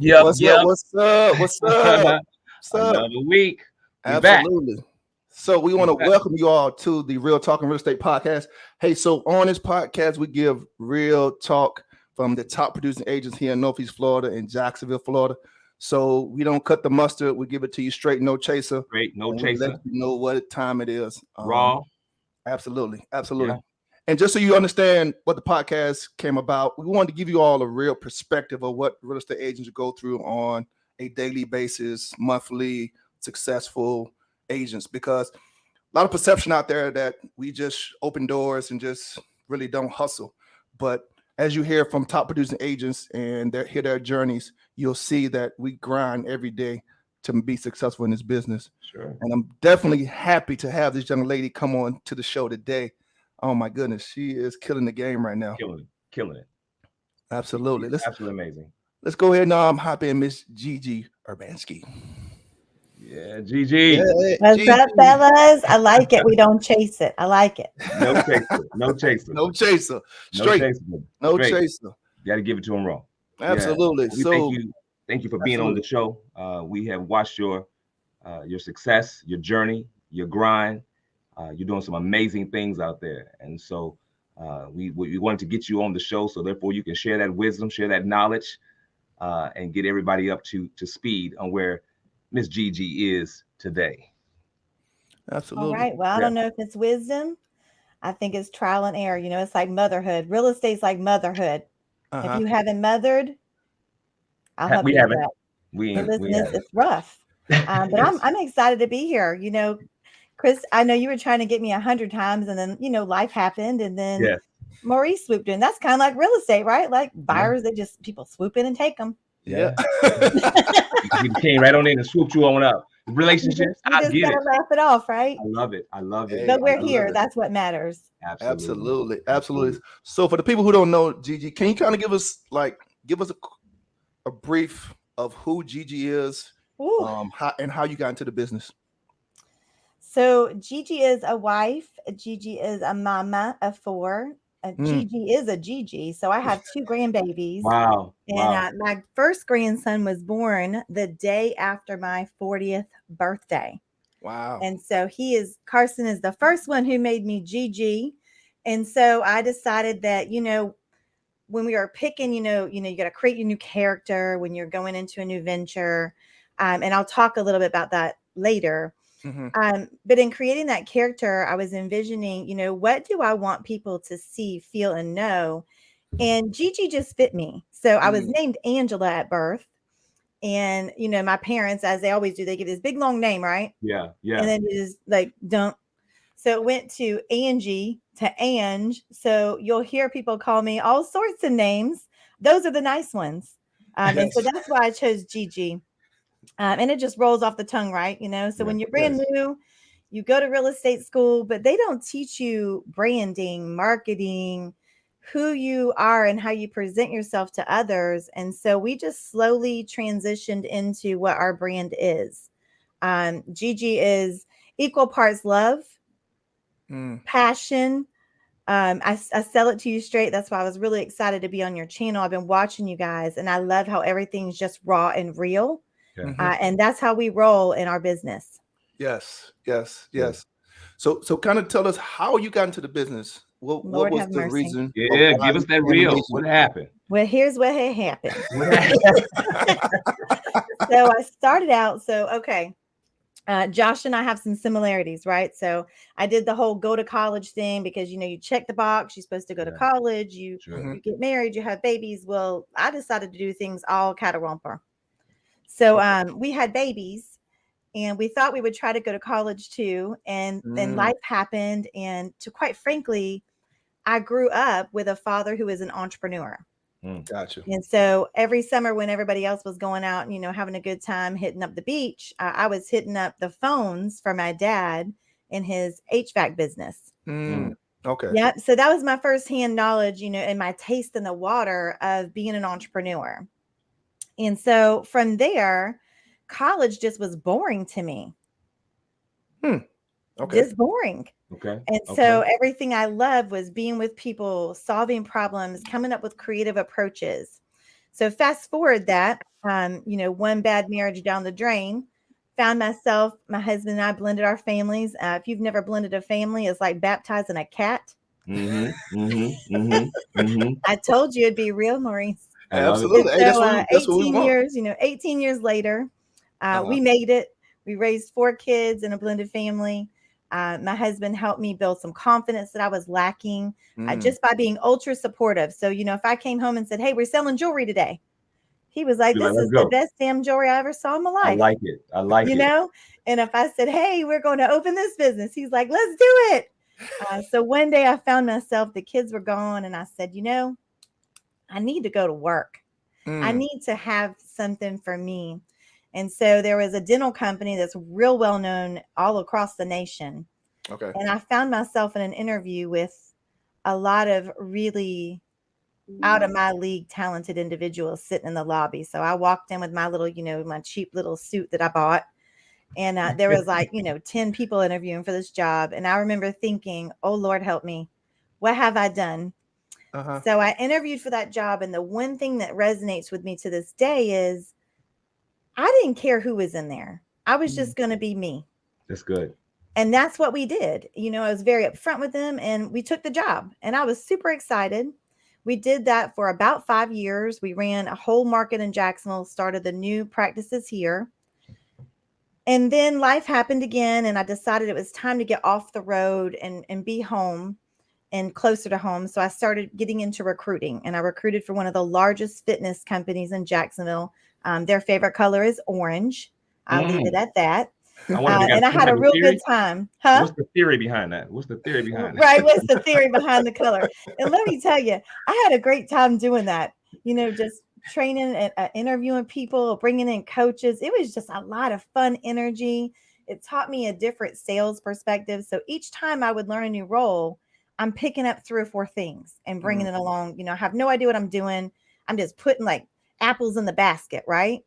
Yep, What's yep. up? What's up? What's up? What's up? Another week. We back. Absolutely. So we want to welcome you all to the Real Talking Real Estate Podcast. Hey, so on this podcast, we give real talk from the top producing agents here in Northeast Florida and Jacksonville, Florida. So we don't cut the mustard. We give it to you straight, no chaser. Straight, no and chaser. we let you know what time it is. Raw. Absolutely. Absolutely. Yeah. And just so you understand what the podcast came about, we wanted to give you all a real perspective of what real estate agents go through on a daily basis, monthly, successful agents, because a lot of perception out there that we just open doors and just really don't hustle. But as you hear from top producing agents and hear their journeys, you'll see that we grind every day to be successful in this business. Sure. And I'm definitely happy to have this young lady come on to the show today. Oh my goodness, she is killing the game right now. Killing it. Absolutely. Absolutely amazing. Let's go ahead and hop in Miss Gigi Urbanski. Yeah, Gigi. What's Gigi. up, fellas? I like it. We don't chase it. I like it. No chaser. No chaser. No chaser. Straight. No chaser. You got to give it to him raw. Absolutely. Yeah. So thank you for being on the show. We have watched your success, your journey, your grind. You're doing some amazing things out there, and so we wanted to get you on the show, so therefore you can share that wisdom, share that knowledge, and get everybody up to speed on where Miss Gigi is today. Absolutely. All right. Well, I don't know if it's wisdom. I think it's trial and error. You know, it's like motherhood. Real estate's like motherhood. If you haven't mothered, I'll help you with that. It's rough. But I'm excited to be here. You know, Chris, I know you were trying to get me 100 times, and then, you know, life happened, and then Maurice swooped in. That's kind of like real estate, right? Like buyers, people swoop in and take them. Yeah. You came right on in and swooped you on up. Relationships, you just gotta laugh it off, right? I love it. But we're here. That's what matters. Absolutely. So for the people who don't know Gigi, can you kind of give us a brief of who Gigi is, how you got into the business? So Gigi is a wife. Gigi is a mama of 4. Gigi is a Gigi. So I have 2 grandbabies. Wow. And my first grandson was born the day after my 40th birthday. Wow. And so Carson is the first one who made me Gigi. And so I decided that, you know, when we are picking, you got to create your new character when you're going into a new venture. And I'll talk a little bit about that later. But in creating that character, I was envisioning, you know, what do I want people to see, feel, and know? And Gigi just fit me. So I was named Angela at birth. And, you know, my parents, as they always do, they give this big long name, right? Yeah. And then you just like don't. So it went to Angie to Ange. So you'll hear people call me all sorts of names. Those are the nice ones. And so that's why I chose Gigi. And it just rolls off the tongue, right? You know, so when you're brand new, you go to real estate school, but they don't teach you branding, marketing, who you are and how you present yourself to others. And so we just slowly transitioned into what our brand is. Gigi is equal parts love, passion. I sell it to you straight. That's why I was really excited to be on your channel. I've been watching you guys, and I love how everything's just raw and real. And that's how we roll in our business. Yes. So kind of tell us how you got into the business. What was the reason? Yeah, give us that real. What happened? Well, here's what had happened. So I started out. Josh and I have some similarities, right? So I did the whole go to college thing because, you know, you check the box, you're supposed to go to college, you get married, you have babies. Well, I decided to do things all catarumper. So we had babies and we thought we would try to go to college too. And then life happened. And quite frankly, I grew up with a father who is an entrepreneur. Gotcha. And so every summer when everybody else was going out and, you know, having a good time, hitting up the beach, I was hitting up the phones for my dad in his HVAC business. Okay. Yeah. So that was my firsthand knowledge, you know, and my taste in the water of being an entrepreneur. And so from there, college just was boring to me. Okay. Just boring. Okay. And so everything I loved was being with people, solving problems, coming up with creative approaches. So fast forward that one bad marriage down the drain. Found myself, my husband and I blended our families. If you've never blended a family, it's like baptizing a cat. I told you it'd be real, Maurice. Absolutely. Hey, So that's what we want. 18 years later, we made it. We raised 4 kids in a blended family. My husband helped me build some confidence that I was lacking just by being ultra supportive. So, if I came home and said, hey, we're selling jewelry today, he was like, this is the best damn jewelry I ever saw in my life. I like it. And if I said, hey, we're going to open this business, he's like, let's do it. So one day I found myself, the kids were gone, and I said, I need to go to work. I need to have something for me. And so there was a dental company that's real well known all across the nation. Okay. And I found myself in an interview with a lot of really out of my league talented individuals sitting in the lobby. So I walked in with my little, my cheap little suit that I bought. And there was 10 people interviewing for this job. And I remember thinking, oh, Lord, help me. What have I done? So I interviewed for that job. And the one thing that resonates with me to this day is I didn't care who was in there. I was just going to be me. That's good. And that's what we did. I was very upfront with them, and we took the job, and I was super excited. We did that for about 5 years. We ran a whole market in Jacksonville, started the new practices here. And then life happened again, and I decided it was time to get off the road and be home and closer to home. So I started getting into recruiting, and I recruited for one of the largest fitness companies in Jacksonville. Their favorite color is orange. I'll leave it at that. And I had a real good time. Huh? What's the theory behind that? What's the theory behind that? Right. What's the theory behind the color? And let me tell you, I had a great time doing that. Just training and interviewing people, bringing in coaches. It was just a lot of fun energy. It taught me a different sales perspective. So each time I would learn a new role, I'm picking up 3 or 4 things and bringing it along. I have no idea what I'm doing. I'm just putting like apples in the basket, right?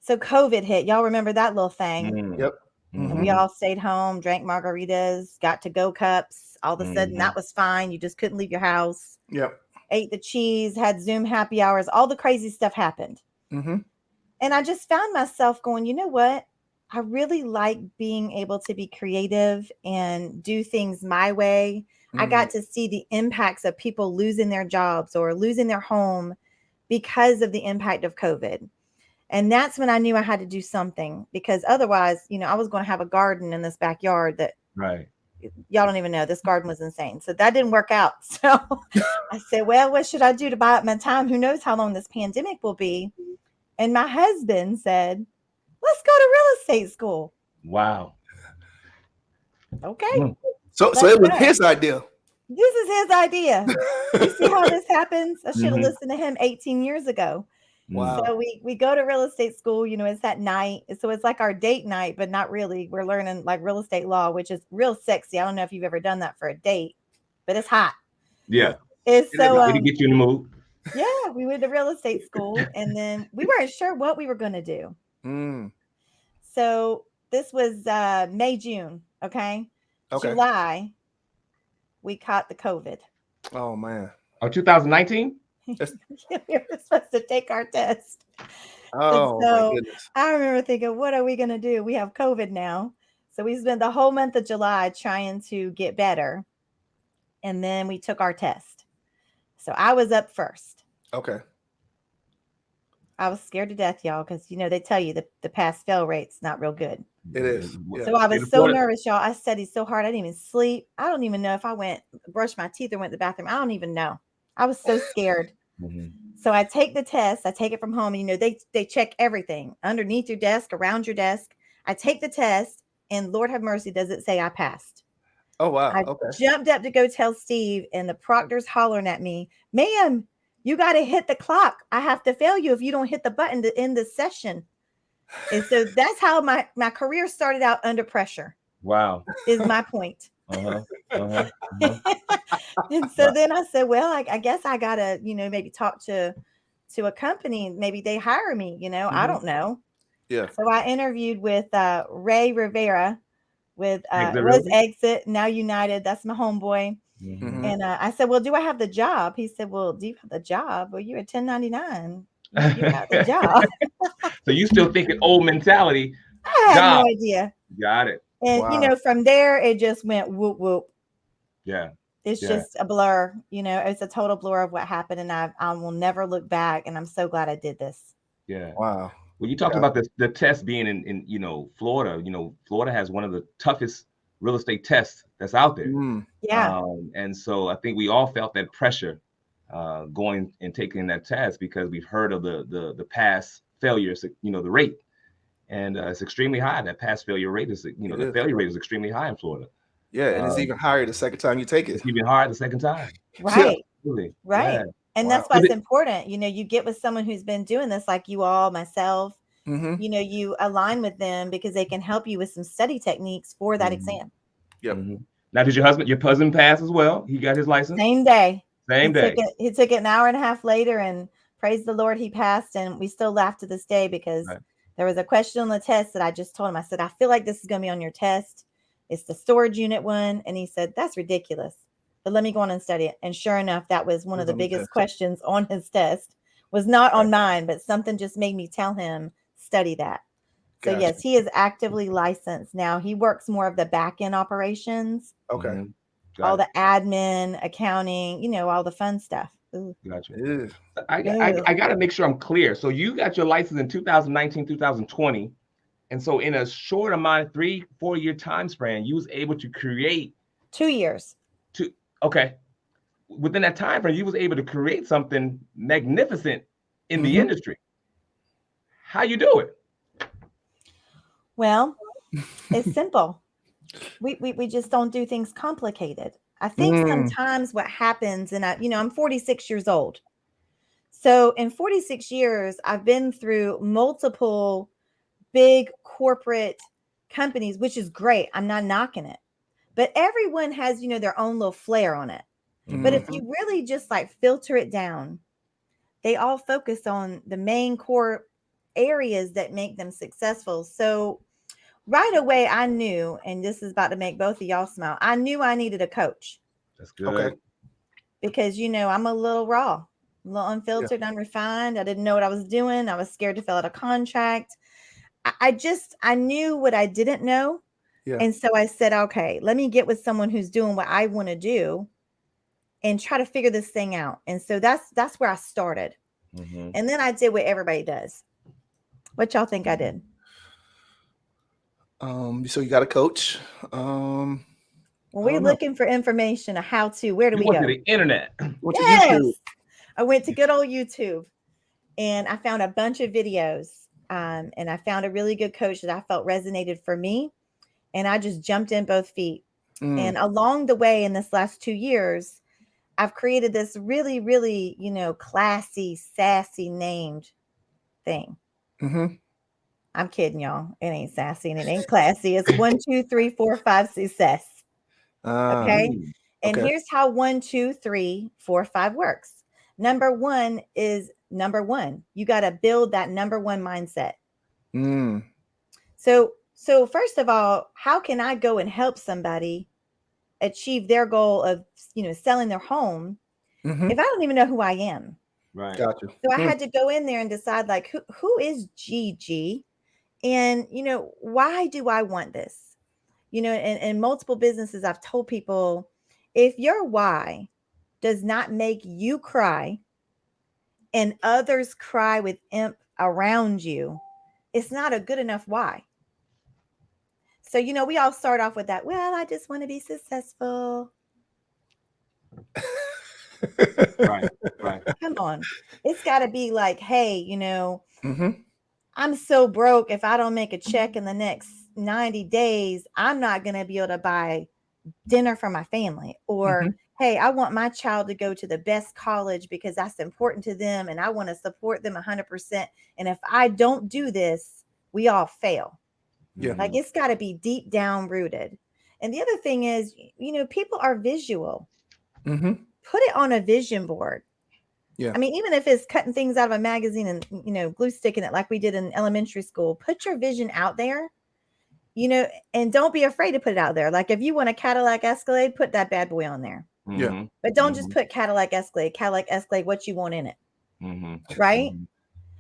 So COVID hit. Y'all remember that little thing? Yep. And we all stayed home, drank margaritas, got to-go cups. All of a sudden, that was fine. You just couldn't leave your house. Yep. Ate the cheese, had Zoom happy hours. All the crazy stuff happened. And I just found myself going, you know what? I really like being able to be creative and do things my way. I got to see the impacts of people losing their jobs or losing their home because of the impact of COVID. And that's when I knew I had to do something, because otherwise, I was going to have a garden in this backyard that y'all don't even know. This garden was insane. So that didn't work out. So I said, well, what should I do to buy up my time? Who knows how long this pandemic will be? And my husband said, let's go to real estate school. Wow. Okay. So it was his idea. This is his idea. You see how this happens? I should have listened to him 18 years ago. Wow. So we go to real estate school, it's at night. So it's like our date night, but not really. We're learning like real estate law, which is real sexy. I don't know if you've ever done that for a date, but it's hot. Yeah. It's so did it get you in the mood? Yeah, we went to real estate school, and then we weren't sure what we were going to do. So this was May, June. Okay. July, we caught the COVID. Oh man. Oh, 2019? We were supposed to take our test. Oh, so my goodness. I remember thinking, what are we going to do? We have COVID now. So we spent the whole month of July trying to get better. And then we took our test. So I was up first. Okay. I was scared to death, y'all, because, they tell you the pass-fail rate's not real good. It is. Yeah. So I was so nervous, y'all. I studied so hard. I didn't even sleep. I don't even know if I brushed my teeth or went to the bathroom. I don't even know. I was so scared. So I take the test. I take it from home. They check everything underneath your desk, around your desk. I take the test, and Lord have mercy, does it say I passed? Oh, wow. I jumped up to go tell Steve, and the proctor's hollering at me, ma'am, you got to hit the clock. I have to fail you if you don't hit the button to end the session. And so that's how my career started out under pressure. Wow. Is my point. And so then I said, well, I guess I got to, maybe talk to a company. Maybe they hire me, I don't know. Yeah. So I interviewed with Ray Rivera with was Exit, now United. That's my homeboy. And I said, well, do I have the job? He said, well, do you have the job? Well, you're a 1099. You got the job. So you still thinking old mentality. I had no Job. idea. Got it. And Wow. from there it just went whoop whoop. Yeah. It's Yeah. just a blur. It's a total blur of what happened, and I will never look back. And I'm so glad I did this. Yeah. Wow. Well, you talked about the test being in Florida. Florida has one of the toughest real estate tests that's out there. Yeah. And so I think we all felt that pressure going and taking that test because we've heard of the past failures, the rate. And it's extremely high. That pass failure rate is, the failure rate is extremely high in Florida. Yeah, and it's even higher the second time you take it. It's even higher the second time. Right. Yeah, really. Right. Yeah. And that's why it's important. You get with someone who's been doing this, like you all, myself. You align with them because they can help you with some study techniques for that exam. Yep. Now, did your cousin pass as well? He got his license? Same day. Same day. He took it an hour and a half later, and praise the Lord, he passed. And we still laugh to this day because there was a question on the test that I just told him. I said, I feel like this is going to be on your test. It's the storage unit one. And he said, that's ridiculous. But let me go on and study it. And sure enough, that was one of the biggest questions on his test. Was not on mine, but something just made me tell him, study that. So yes, he is actively licensed now. He works more of the back end operations. Okay. All the admin, accounting, all the fun stuff. Ooh. Gotcha. I got to make sure I'm clear. So you got your license in 2019, 2020. And so in a short amount, 3-4 year time span, you was able to create 2 years. Okay. Within that time frame, you was able to create something magnificent in the industry. How you do it? Well, it's simple. We just don't do things complicated. I think sometimes what happens, and I'm 46 years old. So in 46 years, I've been through multiple big corporate companies, which is great. I'm not knocking it. But everyone has, their own little flair on it. But if you really just filter it down, they all focus on the main core areas that make them successful. So right away, I knew, and this is about to make both of y'all smile, I knew I needed a coach. That's good. Okay. Because, I'm a little raw, a little unfiltered, unrefined. I didn't know what I was doing. I was scared to fill out a contract. I knew what I didn't know. Yeah. And so I said, okay, let me get with someone who's doing what I want to do and try to figure this thing out. And so that's where I started. And then I did what everybody does. What y'all think I did? So you got a coach. When we're looking for information, a how-to, where do we go? To the internet. Yes. I went to good old YouTube and I found a bunch of videos. And I found a really good coach that I felt resonated for me. And I just jumped in both feet. And along the way in this last 2 years, I've created this really, really, classy, sassy named thing. I'm kidding, y'all. It ain't sassy and it ain't classy. It's 1, 2, 3, 4, 5 success. Okay. And here's how 1, 2, 3, 4, 5 works. Number one is number one. You got to build that number one mindset. So first of all, how can I go and help somebody achieve their goal of, selling their home if I don't even know who I am? Right. Gotcha. So I had to go in there and decide who is Gigi and, why do I want this? In multiple businesses, I've told people, if your why does not make you cry and others cry with imp around you, it's not a good enough why. So, we all start off with that. Well, I just want to be successful. Right. Come on. It's got to be like, hey, I'm so broke. If I don't make a check in the next 90 days, I'm not going to be able to buy dinner for my family. Or, hey, I want my child to go to the best college because that's important to them. And I want to support them 100%. And if I don't do this, we all fail. Yeah. Like it's got to be deep down rooted. And the other thing is, people are visual. Put it on a vision board. Yeah. I mean, even if it's cutting things out of a magazine and, glue sticking it like we did in elementary school, put your vision out there, and don't be afraid to put it out there. Like if you want a Cadillac Escalade, put that bad boy on there. Yeah. But don't just put Cadillac Escalade, what you want in it. Right.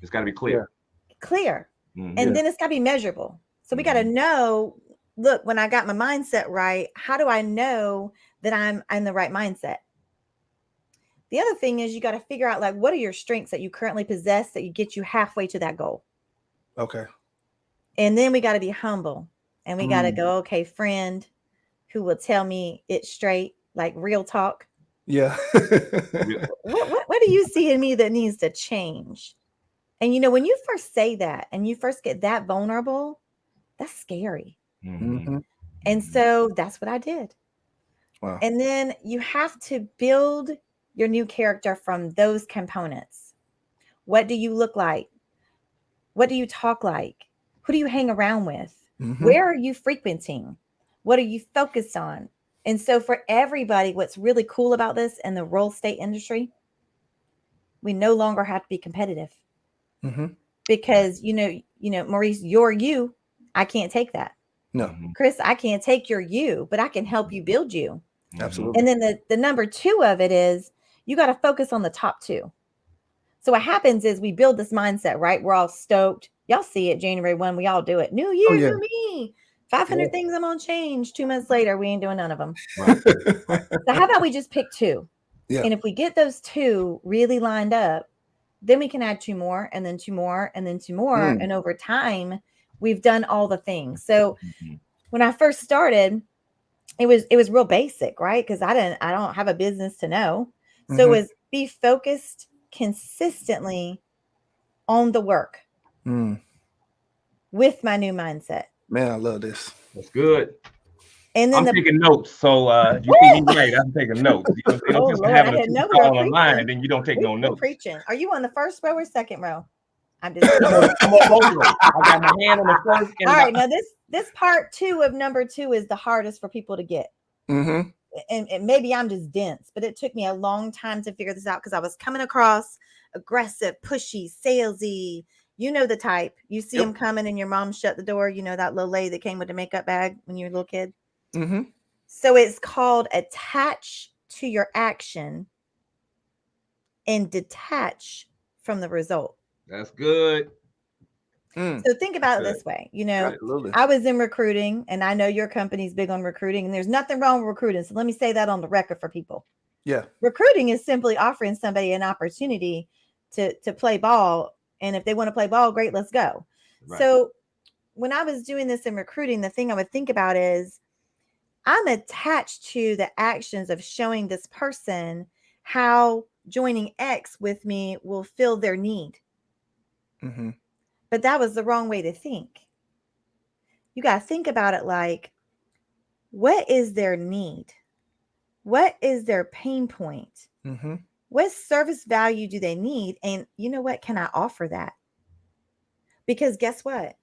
It's got to be clear. Clear. Mhm. And then it's got to be measurable. So we got to know, look, when I got my mindset right, how do I know that I'm in the right mindset? The other thing is you got to figure out, like, what are your strengths that you currently possess that you get you halfway to that goal? Okay. And then we got to be humble, and we got to go, okay, friend who will tell me it straight, like real talk. Yeah. What do you see in me that needs to change? And, you know, when you first say that and you first get that vulnerable, that's scary. Mm-hmm. And so that's what I did. Wow. And then you have to build your new character from those components. What do you look like? What do you talk like? Who do you hang around with? Mm-hmm. Where are you frequenting? What are you focused on? And so for everybody, what's really cool about this in the real estate industry, we no longer have to be competitive. Mm-hmm. Because, you know, Maurice, you're you. I can't take that. No. Chris, I can't take your you, but I can help you build you. Absolutely. And then the number 2 of it is you got to focus on the top 2. So what happens is we build this mindset, right? We're all stoked. Y'all see it January 1. We all do it. New year, new me. 500 things I'm going to change. 2 months later, we ain't doing none of them. Right. So how about we just pick 2? Yeah. And if we get those 2 really lined up, then we can add 2 more and then 2 more and then 2 more. And over time, we've done all the things. So when I first started, it was real basic, right? Because I don't have a business to know. So it was be focused consistently on the work with my new mindset. Man, I love this. That's good. And then I'm taking notes. So you see me right, I'm taking notes. You know, oh, just Lord, having I a didn't know we call were online, preaching. then you don't take no We're notes. preaching. Are you on the first row or second row? I'm just I'm on both rows. I got my hand on the first. And all right. Now this part 2 of number 2 is the hardest for people to get. Mm-hmm. And maybe I'm just dense, but it took me a long time to figure this out because I was coming across aggressive, pushy, salesy. You know the type. You see them coming and your mom shut the door. You know that little lady that came with the makeup bag when you were a little kid. Mm-hmm. So it's called attach to your action and detach from the result. That's good. So think about it this way. You know, Absolutely. I was in recruiting, and I know your company's big on recruiting, and there's nothing wrong with recruiting. So let me say that on the record for people. Yeah. Recruiting is simply offering somebody an opportunity to play ball. And if they want to play ball, great, let's go. Right. So when I was doing this in recruiting, the thing I would think about is I'm attached to the actions of showing this person how joining X with me will fill their need. Mm-hmm. But that was the wrong way to think. You got to think about it like, what is their need? What is their pain point? Mm-hmm. What service value do they need? And you know what? Can I offer that? Because guess what?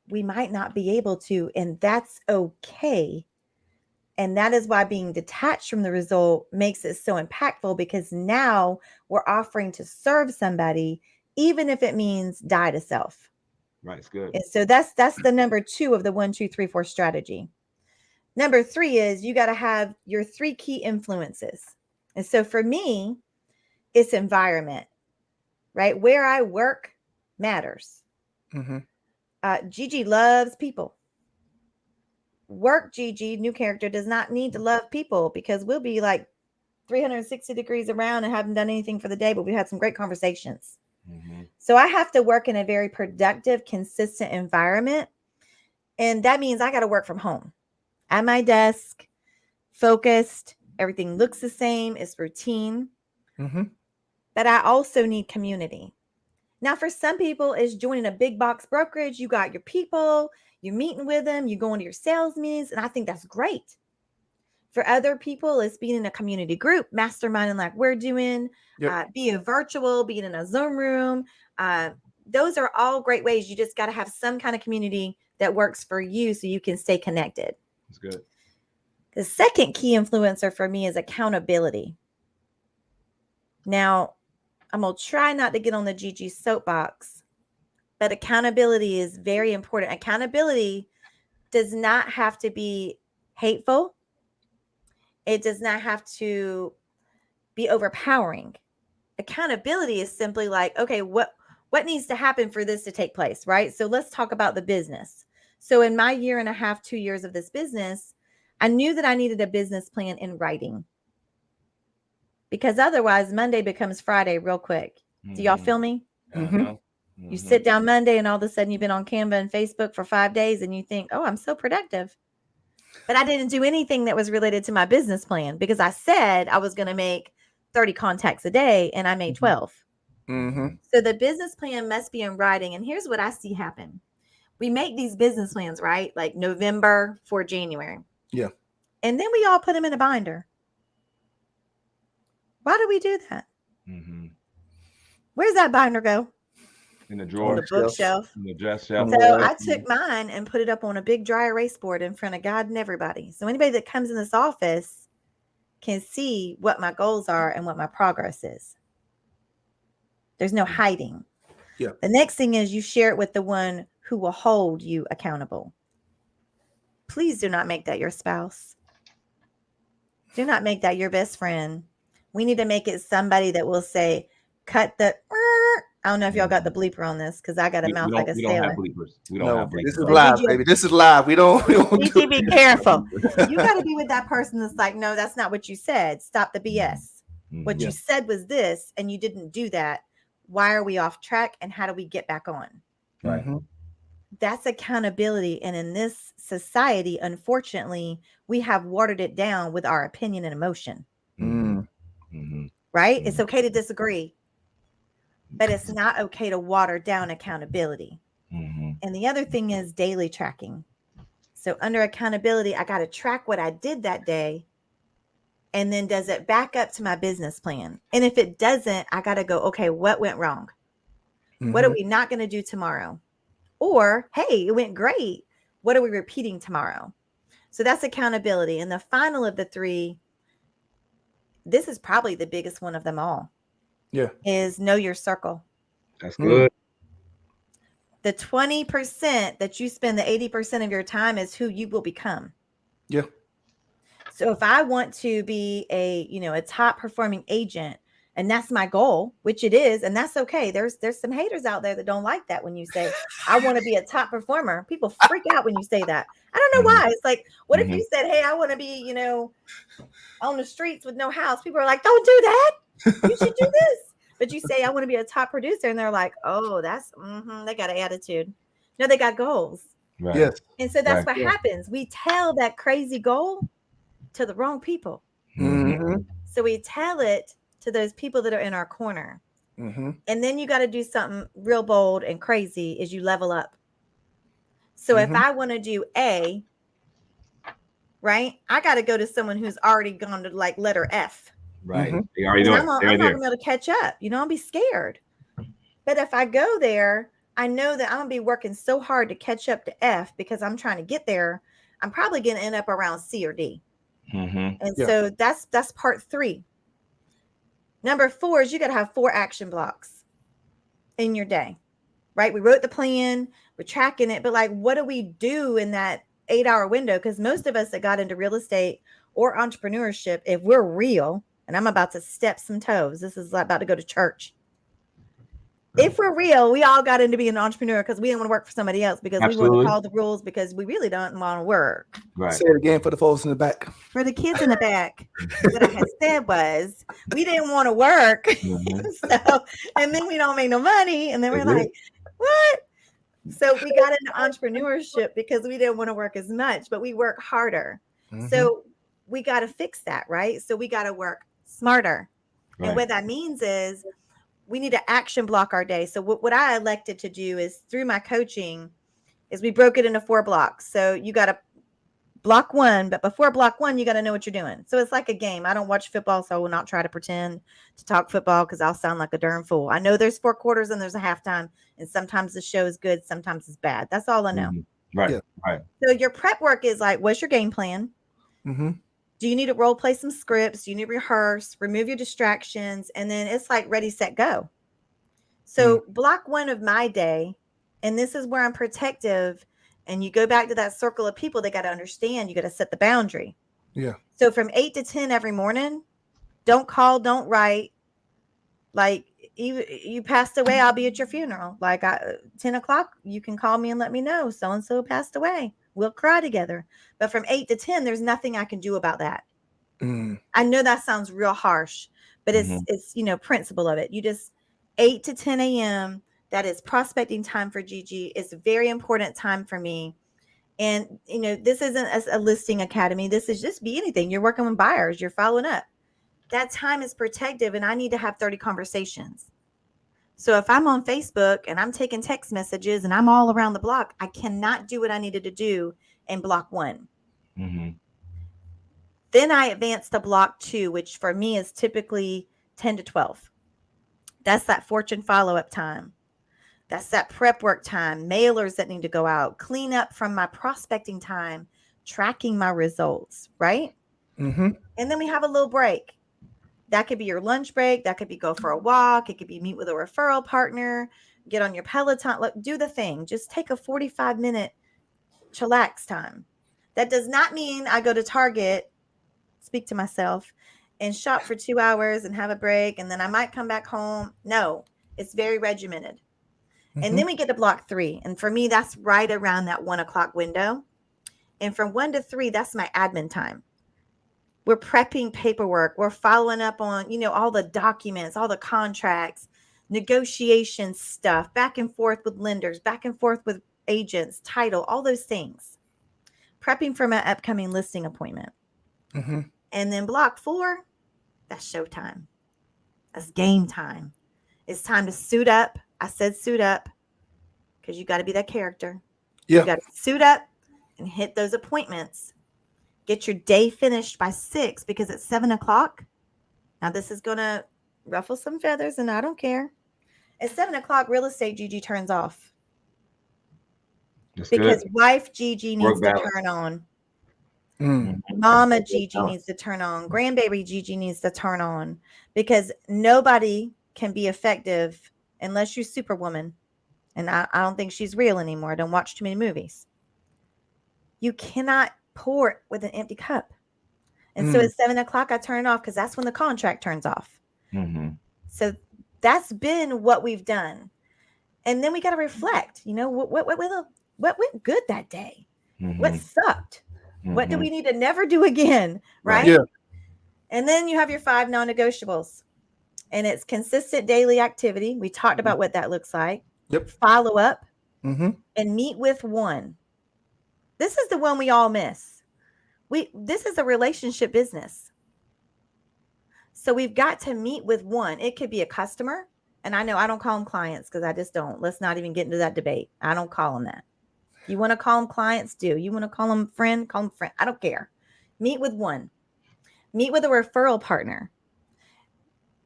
We might not be able to, and that's okay. And that is why being detached from the result makes it so impactful, because now we're offering to serve somebody, even if it means die to self. Right, it's good. And so that's the number 2 of the 1, 2, 3, 4 strategy. Number 3 is you got to have your 3 key influences. And so for me, it's environment, right? Where I work matters. Mm-hmm. Gigi loves people. Work Gigi, new character, does not need to love people, because we'll be like 360 degrees around and haven't done anything for the day, but we've had some great conversations. So I have to work in a very productive, consistent environment. And that means I got to work from home at my desk, focused. Everything looks the same. It's routine. Mm-hmm. But I also need community. Now, for some people, it's joining a big box brokerage. You got your people, you're meeting with them, you're going to your sales meetings, and I think that's great. For other people, it's being in a community group, masterminding like we're doing, being virtual, being in a Zoom room. Those are all great ways. You just got to have some kind of community that works for you so you can stay connected. That's good. The second key influencer for me is accountability. Now, I'm going to try not to get on the Gigi soapbox, but accountability is very important. Accountability does not have to be hateful. It does not have to be overpowering. Accountability is simply like, okay, what what needs to happen for this to take place, right? So let's talk about the business. So in my 1.5 2 years of this business, I knew that I needed a business plan in writing, because otherwise Monday becomes Friday real quick. Do y'all feel me? You sit down Monday and all of a sudden you've been on Canva and Facebook for 5 days and you think, oh, I'm so productive. But I didn't do anything that was related to my business plan, because I said I was going to make 30 contacts a day and I made 12. So the business plan must be in writing. And here's what I see happen. We make these business plans, right? Like November for January. Yeah. And then we all put them in a binder. Why do we do that? Where's that binder go? In the drawer. On the bookshelf. In the dress shelf. So I took mine and put it up on a big dry erase board in front of God and everybody. So anybody that comes in this office can see what my goals are and what my progress is. There's no hiding. Yeah. The next thing is you share it with the one who will hold you accountable. Please do not make that your spouse. Do not make that your best friend. We need to make it somebody that will say, cut the... I don't know if y'all got the bleeper on this, because I got a mouth like a sailor. We don't have bleepers. We don't have bleepers. This is live, baby. This is live. We don't do be careful. You got to be with that person that's like, no, that's not what you said. Stop the BS. What you said was this, and you didn't do that. Why are we off track, and how do we get back on? Right. That's accountability. And in this society, unfortunately, we have watered it down with our opinion and emotion. Right? It's okay to disagree, but it's not okay to water down accountability. And the other thing is daily tracking. So under accountability, I got to track what I did that day. And then does it back up to my business plan? And if it doesn't, I got to go, okay, what went wrong? What are we not going to do tomorrow? Or, hey, it went great. What are we repeating tomorrow? So that's accountability. And the final of the three, this is probably the biggest one of them all. Yeah. Is know your circle. That's good. The 20% that you spend the 80% of your time is who you will become. Yeah. So if I want to be a top performing agent, and that's my goal, which it is, and that's okay. There's some haters out there that don't like that when you say, I want to be a top performer. People freak out when you say that. I don't know why. It's like, what if you said, hey, I want to be, on the streets with no house? People are like, don't do that. You should do this. But you say, I want to be a top producer. And they're like, oh, that's, they got an attitude. No, they got goals. Right. Yes. And so that's what happens. We tell that crazy goal to the wrong people. So we tell it to those people that are in our corner. And then you got to do something real bold and crazy is you level up. So if I want to do A, right, I got to go to someone who's already gone to like letter F. Right. They already know it. I'm not going to be able to catch up. I'll be scared. But if I go there, I know that I'm going to be working so hard to catch up to F because I'm trying to get there. I'm probably going to end up around C or D. And so that's part 3. Number 4 is you got to have 4 action blocks in your day, right? We wrote the plan, we're tracking it, but like, what do we do in that 8-hour window? Because most of us that got into real estate or entrepreneurship, if we're real, and I'm about to step some toes, this is about to go to church. If we're real, we all got into being an entrepreneur because we didn't want to work for somebody else, because we want to follow the rules, because we really don't want to work. Right. Say it again for the folks in the back. For the kids in the back, what I had said was we didn't want to work. So, and then we don't make no money. And then we're like, what? So we got into entrepreneurship because we didn't want to work as much, but we work harder. So we got to fix that, right? So we got to work smarter. Right. And what that means is we need to action block our day. So what I elected to do is through my coaching is we broke it into 4 blocks. So you got to block 1, but before block 1, you got to know what you're doing. So it's like a game. I don't watch football, so I will not try to pretend to talk football because I'll sound like a darn fool. I know there's 4 quarters and there's a halftime, and sometimes the show is good, sometimes it's bad. That's all I know. Right. Yeah. Right. So your prep work is like, what's your game plan? Do you need to role play some scripts? Do you need to rehearse, remove your distractions? And then it's like ready, set, go. So block 1 of my day. And this is where I'm protective. And you go back to that circle of people. They got to understand. You got to set the boundary. Yeah. So from 8 to 10 every morning, don't call, don't write. Like you passed away, I'll be at your funeral. Like 10 o'clock, you can call me and let me know so-and-so passed away. We'll cry together. But from 8 to 10, there's nothing I can do about that. I know that sounds real harsh, but it's principle of it. You just 8 to 10 a.m. That is prospecting time for Gigi. It's a very important time for me. And, this isn't a listing academy. This is just be anything. You're working with buyers. You're following up. That time is protective, and I need to have 30 conversations. So if I'm on Facebook and I'm taking text messages and I'm all around the block, I cannot do what I needed to do in block 1. Then I advance to block 2, which for me is typically 10 to 12. That's that fortune follow-up time. That's that prep work time, mailers that need to go out, clean up from my prospecting time, tracking my results, right? And then we have a little break. That could be your lunch break. That could be go for a walk. It could be meet with a referral partner, get on your Peloton, look, do the thing. Just take a 45-minute chillax time. That does not mean I go to Target, speak to myself, and shop for 2 hours and have a break, and then I might come back home. No, it's very regimented. And then we get to block 3. And for me, that's right around that 1 o'clock window. And from 1 to 3, that's my admin time. We're prepping paperwork. We're following up on, all the documents, all the contracts, negotiation stuff, back and forth with lenders, back and forth with agents, title, all those things. Prepping for my upcoming listing appointment. And then block 4, that's showtime. That's game time. It's time to suit up. I said suit up because you got to be that character. You got to suit up and hit those appointments. Get your day finished by 6 because at 7 o'clock, now this is going to ruffle some feathers and I don't care. At 7 o'clock, real estate Gigi turns off. That's because good. wife Gigi needs to balance. turn on. Mama Gigi needs to turn on. Grandbaby Gigi needs to turn on because nobody can be effective unless you're Superwoman. And I don't think she's real anymore. I don't watch too many movies. You cannot pour with an empty cup. And so at 7 o'clock, I turn it off because that's when the contract turns off. So that's been what we've done. And then we got to reflect, what went good that day? What sucked? What do we need to never do again? Right? Yeah. And then you have your 5 non-negotiables. And it's consistent daily activity. We talked about what that looks like. Follow up and meet with 1. This is the one we all miss. This is a relationship business. So we've got to meet with 1. It could be a customer. And I know I don't call them clients because I just don't. Let's not even get into that debate. I don't call them that. If you want to call them clients, do. You want to call them friend, call them friend. I don't care. Meet with 1. Meet with a referral partner.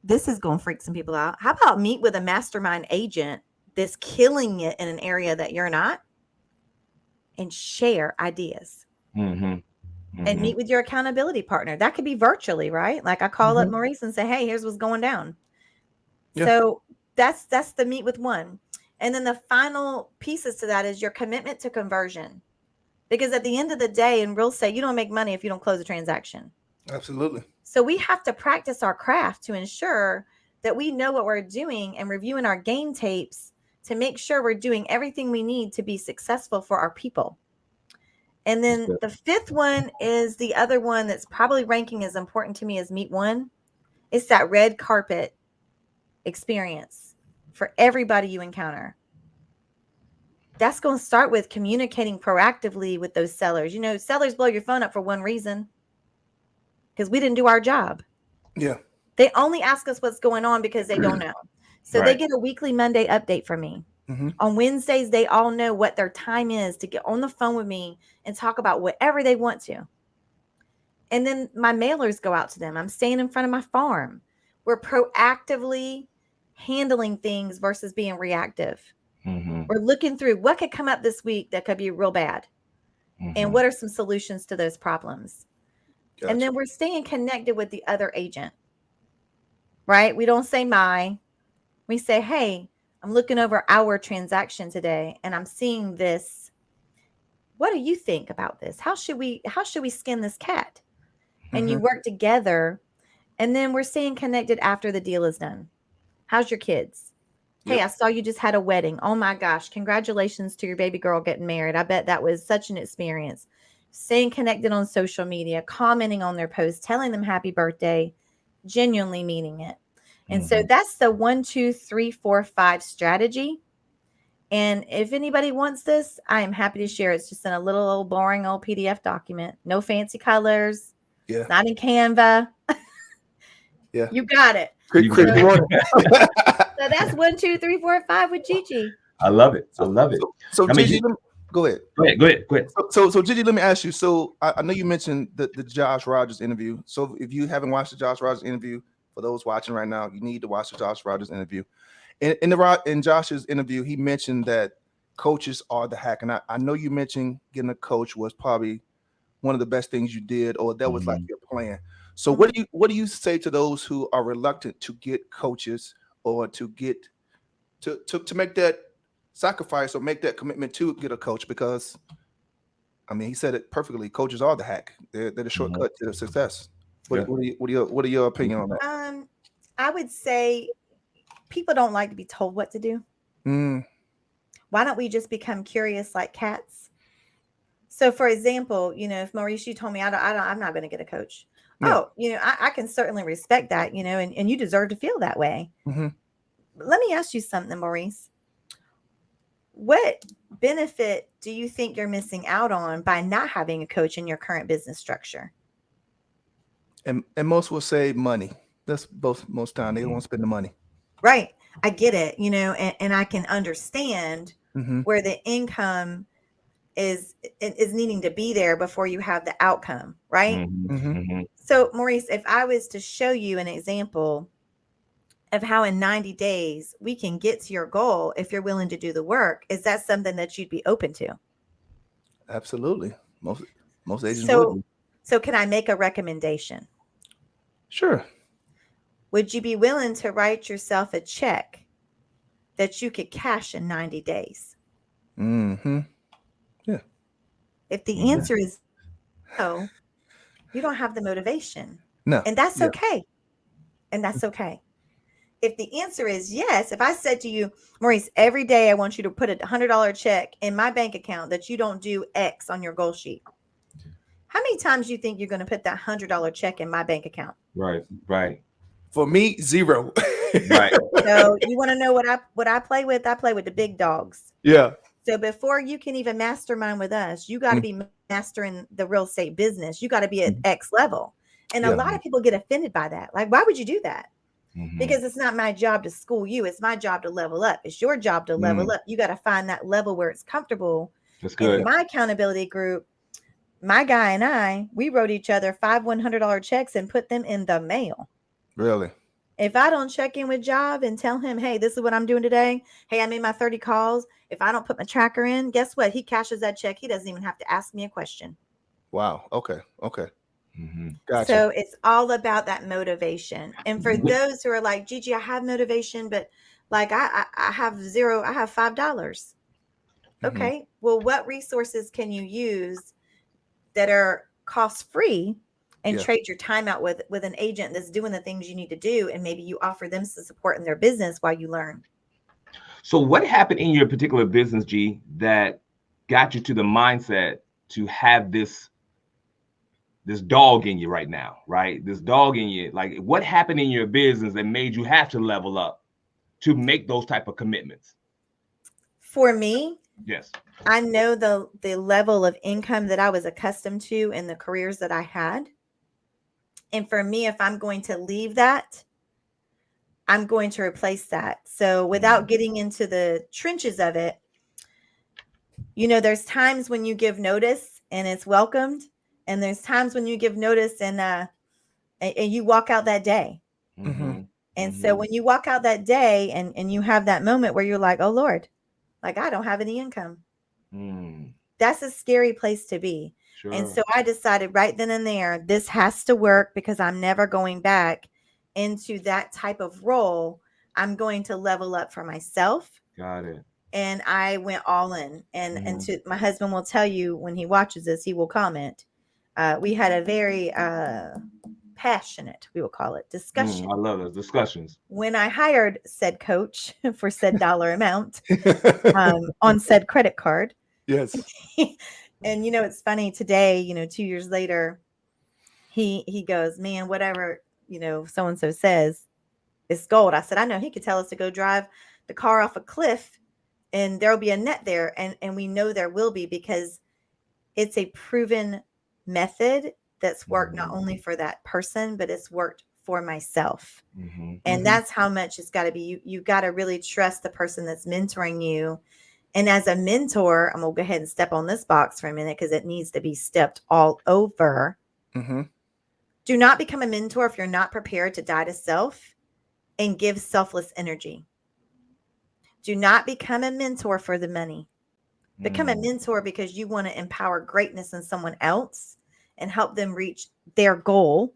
This is going to freak some people out. How about meet with a mastermind agent that's killing it in an area that you're not and share ideas and meet with your accountability partner. That could be virtually, right? Like I call up Maurice and say, hey, here's what's going down. So that's the meet with 1. And then the final pieces to that is your commitment to conversion. Because at the end of the day, in real estate, you don't make money if you don't close a transaction. Absolutely. So we have to practice our craft to ensure that we know what we're doing and reviewing our game tapes to make sure we're doing everything we need to be successful for our people. And then the 5th one is the other one that's probably ranking as important to me as meet 1. It's that red carpet experience for everybody you encounter. That's going to start with communicating proactively with those sellers. Sellers blow your phone up for one reason. Because we didn't do our job. Yeah. They only ask us what's going on because they don't know. So they get a weekly Monday update from me. On Wednesdays, they all know what their time is to get on the phone with me and talk about whatever they want to. And then my mailers go out to them. I'm staying in front of my farm. We're proactively handling things versus being reactive. We're looking through what could come up this week that could be real bad. And what are some solutions to those problems? Gotcha. And then we're staying connected with the other agent, right? We don't say we say, hey, I'm looking over our transaction today and I'm seeing this. What do you think about this? How should we skin this cat? And you work together and then we're staying connected after the deal is done. How's your kids? Hey, Yep. I saw you just had a wedding. Oh my gosh, congratulations to your baby girl getting married. I bet that was such an experience. Staying connected on social media, commenting on their posts, telling them happy birthday, genuinely meaning it. And so that's the 1, 2, 3, 4, 5 strategy. And if anybody wants this, I am happy to share. It's just in a little old boring old PDF document. No fancy colors. Yeah. It's not in Canva. Yeah. You got it. So that's 1, 2, 3, 4, 5 with Gigi. I love it. I love it. So Gigi, go ahead. Go ahead. So Gigi, let me ask you. So I know you mentioned the Josh Rogers interview. So if you haven't watched the Josh Rogers interview, for those watching right now, you need to watch the Josh Rogers interview. In Josh's interview, he mentioned that coaches are the hack. And I know you mentioned getting a coach was probably one of the best things you did, or that was like your plan. So what do you say to those who are reluctant to get coaches, or to get to make that sacrifice or make that commitment to get a coach? Because I mean, he said it perfectly. Coaches are the hack. They're the shortcut to success. What are your opinion on that? I would say people don't like to be told what to do. Why don't we just become curious like cats? So, for example, if Maurice, you told me I'm not going to get a coach. Yeah. Oh, I can certainly respect that, and you deserve to feel that way. Let me ask you something, Maurice. What benefit do you think you're missing out on by not having a coach in your current business structure? And most will say money. That's most time they don't want to spend the money. Right. I get it, and I can understand where the income is needing to be there before you have the outcome, right? So, Maurice, if I was to show you an example of how in 90 days we can get to your goal, if you're willing to do the work, is that something that you'd be open to? Absolutely. Most agents would. So can I make a recommendation? Sure. Would you be willing to write yourself a check that you could cash in 90 days? Yeah. If the answer is no, you don't have the motivation. No. And that's okay. And that's okay. If the answer is yes, if I said to you, Maurice, every day I want you to put a $100 check in my bank account that you don't do X on your goal sheet. How many times do you think you're going to put that $100 check in my bank account? Right. For me, 0. Right. So you want to know what I play with? I play with the big dogs. Yeah. So before you can even mastermind with us, you got to be mastering the real estate business. You got to be at X level. And a lot of people get offended by that. Like, why would you do that? Because it's not my job to school you. It's my job to level up. It's your job to level up. You got to find that level where it's comfortable. That's good. In my accountability group, my guy and we wrote each other 5 $100 checks and put them in the mail. Really? If I don't check in with Job and tell him, hey, this is what I'm doing today. Hey, I made my 30 calls. If I don't put my tracker in, guess what? He cashes that check. He doesn't even have to ask me a question. Wow. Okay. Gotcha. So it's all about that motivation. And for those who are like, Gigi, I have motivation, but like I have $0, I have $5. Okay. Well, what resources can you use that are cost-free and trade your time out with an agent that's doing the things you need to do, and maybe you offer them some support in their business while you learn? So what happened in your particular business, G, that got you to the mindset to have this dog in you right now, right? This dog in you. Like, what happened in your business that made you have to level up to make those type of commitments? For me, yes, I know the level of income that I was accustomed to in the careers that I had. And for me, if I'm going to leave that, I'm going to replace that. So without getting into the trenches of it, there's times when you give notice and it's welcomed. And there's times when you give notice and you walk out that day. And so when you walk out that day and you have that moment where you're like, oh, Lord, like I don't have any income. That's a scary place to be. Sure. And so I decided right then and there, this has to work because I'm never going back into that type of role. I'm going to level up for myself. Got it. And I went all in. And to my husband will tell you when he watches this, he will comment. We had a very passionate, we will call it, discussion. I love those discussions. When I hired said coach for said dollar amount on said credit card. Yes. And, you know, it's funny today, you know, 2 years later, he goes, man, whatever, you know, so-and-so says, it's gold. I said, I know. He could tell us to go drive the car off a cliff and there'll be a net there. And we know there will be, because it's a proven method that's worked not only for that person, but it's worked for myself. And that's how much it's got to be. You got to really trust the person that's mentoring you. And as a mentor, I'm going to go ahead and step on this box for a minute because it needs to be stepped all over. Do not become a mentor if you're not prepared to die to self and give selfless energy. Do not become a mentor for the money. Become a mentor because you want to empower greatness in someone else and help them reach their goal,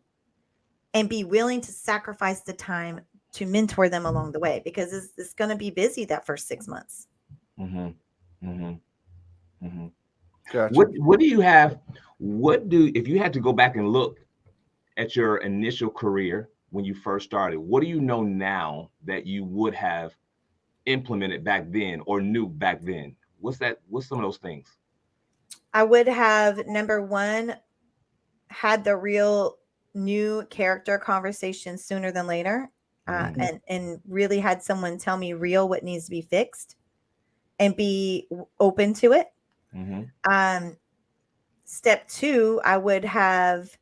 and be willing to sacrifice the time to mentor them along the way, because it's going to be busy that first 6 months. Gotcha. What do you have? If you had to go back and look at your initial career when you first started, what do you know now that you would have implemented back then or knew back then? What's some of those things? I would have, number one, had the real new character conversation sooner than later, and really had someone tell me real what needs to be fixed and be open to it. Step two, I would have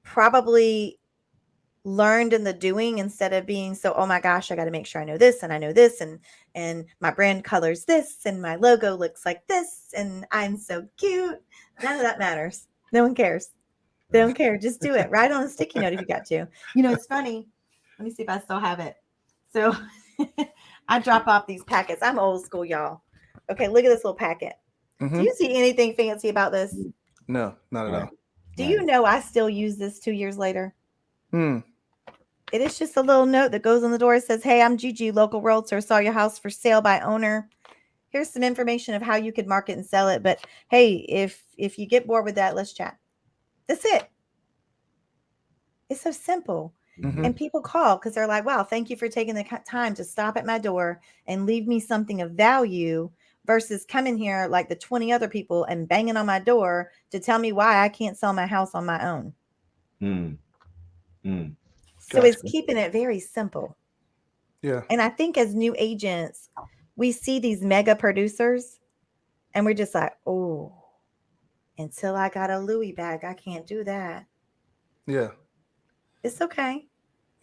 probably learned in the doing instead of being so, oh my gosh, I got to make sure I know this and I know this, and my brand colors this and my logo looks like this and I'm so cute. None of that matters. No one cares. They don't care. Just do it. Write on a sticky note if you got to. You know, it's funny. Let me see if I still have it. So I drop off these packets. I'm old school, y'all. Okay, look at this little packet. Do you see anything fancy about this? No, not at all. Do you know I still use this 2 years later? It is just a little note that goes on the door. It says, hey, I'm Gigi, local realtor. Saw your house for sale by owner. Here's some information of how you could market and sell it. But hey, if you get bored with that, let's chat. That's it. It's so simple. Mm-hmm. And people call because they're like, wow, thank you for taking the time to stop at my door and leave me something of value versus coming here like the 20 other people and banging on my door to tell me why I can't sell my house on my own. So Gotcha. it's keeping it very simple. Yeah. And I think as new agents, we see these mega producers and we're just like, oh, until I got a Louis bag, I can't do that. Yeah. It's okay.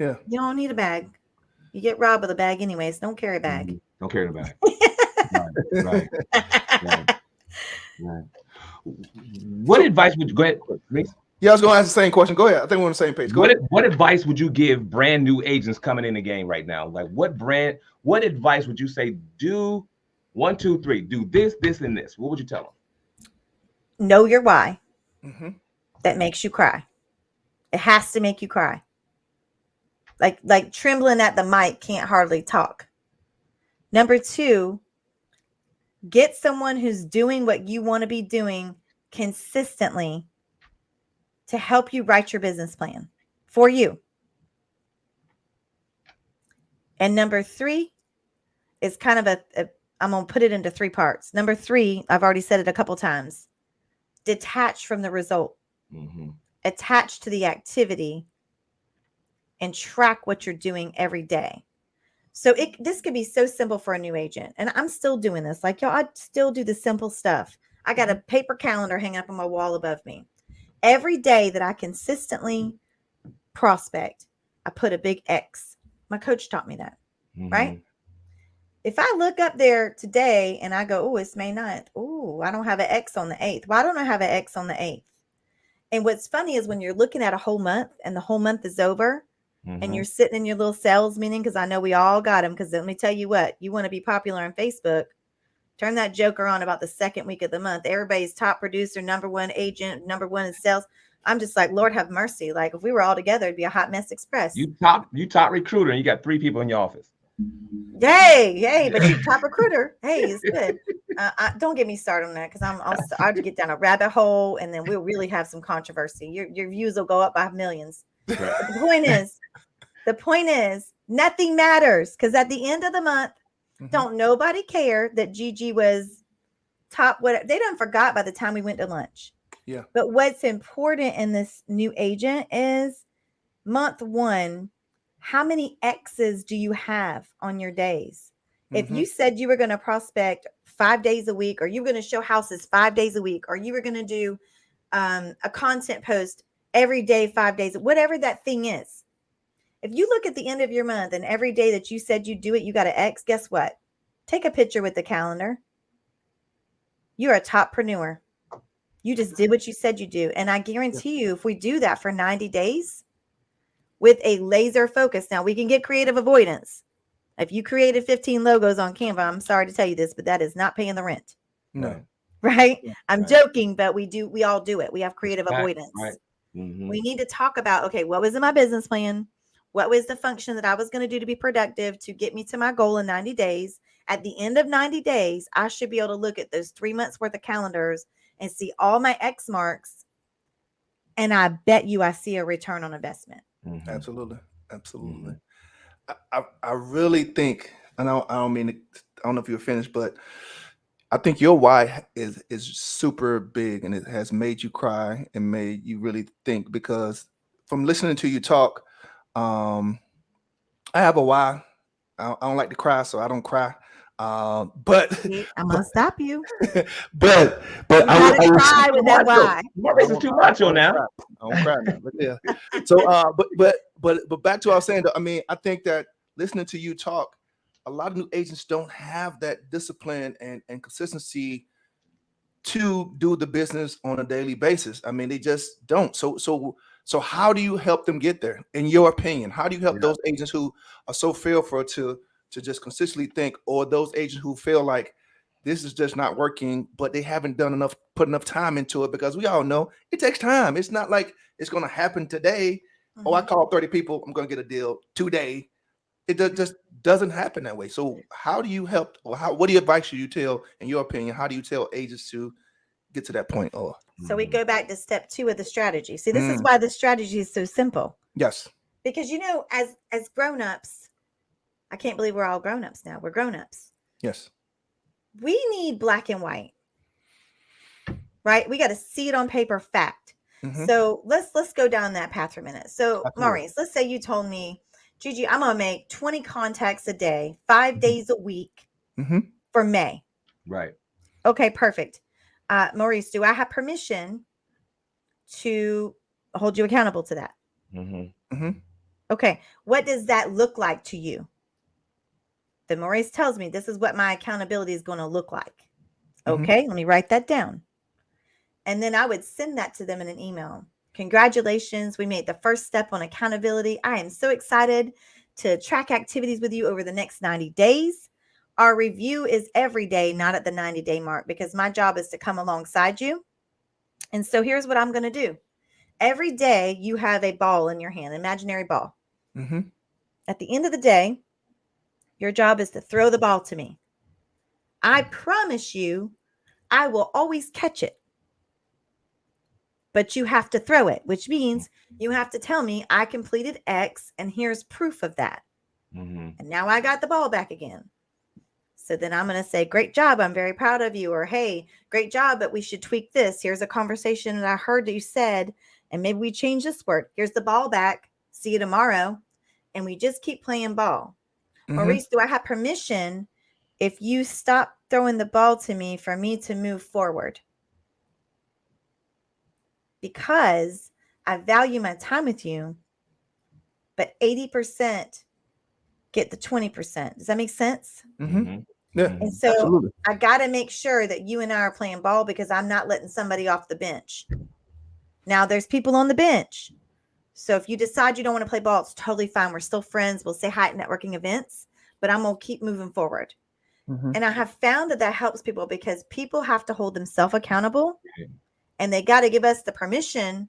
Yeah. You don't need a bag. You get robbed with a bag anyways. Don't carry a bag. Don't carry the bag. Right. What advice would you go ahead, please? Yeah, I was going to ask the same question. Go ahead. I think we're on the same page. Go ahead. What advice would you give brand new agents coming in the game right now? Like what advice would you say, do 1, 2, 3, do this, this, and this? What would you tell them? Know your why. Mm-hmm. That makes you cry. It has to make you cry. Like trembling at the mic, can't hardly talk. Number 2, get someone who's doing what you want to be doing consistently to help you write your business plan for you. And number 3 is kind of I'm going to put it into 3 parts. Number 3, I've already said it a couple times. Detach from the result. Mm-hmm. Attach to the activity and track what you're doing every day. So this could be so simple for a new agent. And I'm still doing this. Like, y'all, I still do the simple stuff. I got a paper calendar hanging up on my wall above me. Every day that I consistently prospect, I put a big X. My coach taught me that, right? If I look up there today and I go, oh, it's May 9th. Oh, I don't have an X on the 8th. Why don't I have an X on the 8th? And what's funny is when you're looking at a whole month and the whole month is over and you're sitting in your little sales meeting, because I know we all got them, because let me tell you what, you want to be popular on Facebook, turn that joker on about the second week of the month. Everybody's top producer, number 1 agent, number 1 in sales. I'm just like, Lord have mercy. Like if we were all together, it'd be a hot mess express. You top recruiter and you got 3 people in your office. Yay, but you top recruiter. Hey, it's good. Don't get me started on that, because I'll get down a rabbit hole and then we'll really have some controversy. Your views will go up by millions. Right. The point is nothing matters, because at the end of the month, don't nobody care that Gigi was top. What they done forgot by the time we went to lunch. Yeah. But what's important in this new agent is month one, how many X's do you have on your days? If you said you were going to prospect 5 days a week, or you were going to show houses 5 days a week, or you were going to do a content post every day, 5 days, whatever that thing is. If you look at the end of your month and every day that you said you do it, you got an X, guess what? Take a picture with the calendar. You're a toppreneur. You just did what you said you do. And I guarantee you, if we do that for 90 days with a laser focus, now we can get creative avoidance. If you created 15 logos on Canva, I'm sorry to tell you this, but that is not paying the rent. No. Right? Yeah. I'm joking, but we all do it. We have creative avoidance. Right. We need to talk about, okay, what was in my business plan? What was the function that I was going to do to be productive to get me to my goal in 90 days? At the end of 90 days, I should be able to look at those 3 months worth of calendars and see all my X marks. And I bet you I see a return on investment. Absolutely. Absolutely. I really think, and I don't mean to, I don't know if you're finished, but I think your why is super big, and it has made you cry and made you really think, because from listening to you talk, I have a why. I don't like to cry, so I don't cry. But I'm gonna stop you. but You gotta cry with that why. This is too macho now. I don't cry now. But yeah. So but back to what I was saying, though, I mean, I think that listening to you talk, a lot of new agents don't have that discipline and consistency to do the business on a daily basis. I mean, they just don't. So how do you help them get there? In your opinion, how do you help those agents who are so fearful to just consistently think, or those agents who feel like this is just not working, but they haven't put enough time into it? Because we all know it takes time. It's not like it's going to happen today. Oh, I called 30 people, I'm going to get a deal today. It just doesn't happen that way. So how do you help, or what do you advise you tell, in your opinion, how do you tell agents to get to that point? Or so we go back to step 2 of the strategy. See, this is why the strategy is so simple. Yes. Because, as grown-ups, I can't believe we're all grown-ups now. We're grown-ups. Yes. We need black and white, right? We got to see it on paper, fact. So let's go down that path for a minute. So Maurice, let's say you told me, Gigi, I'm gonna make 20 contacts a day, 5 days a week for May. Right. Okay, perfect. Maurice, do I have permission to hold you accountable to that? Okay, what does that look like to you? Then Maurice tells me this is what my accountability is going to look like. Okay, let me write that down. And then I would send that to them in an email. Congratulations, we made the first step on accountability. I am so excited to track activities with you over the next 90 days. Our review is every day, not at the 90-day mark, because my job is to come alongside you. And so here's what I'm going to do. Every day you have a ball in your hand, imaginary ball. At the end of the day, your job is to throw the ball to me. I promise you, I will always catch it. But you have to throw it, which means you have to tell me I completed X and here's proof of that. And now I got the ball back again. So then I'm going to say, great job. I'm very proud of you. Or, hey, great job, but we should tweak this. Here's a conversation that I heard that you said, and maybe we change this word. Here's the ball back. See you tomorrow. And we just keep playing ball. Maurice, do I have permission if you stop throwing the ball to me for me to move forward? Because I value my time with you, but 80% get the 20%. Does that make sense? Yeah. And so absolutely. I got to make sure that you and I are playing ball, because I'm not letting somebody off the bench. Now there's people on the bench. So if you decide you don't want to play ball, it's totally fine. We're still friends. We'll say hi at networking events, but I'm going to keep moving forward. And I have found that helps people, because people have to hold themselves accountable, and they got to give us the permission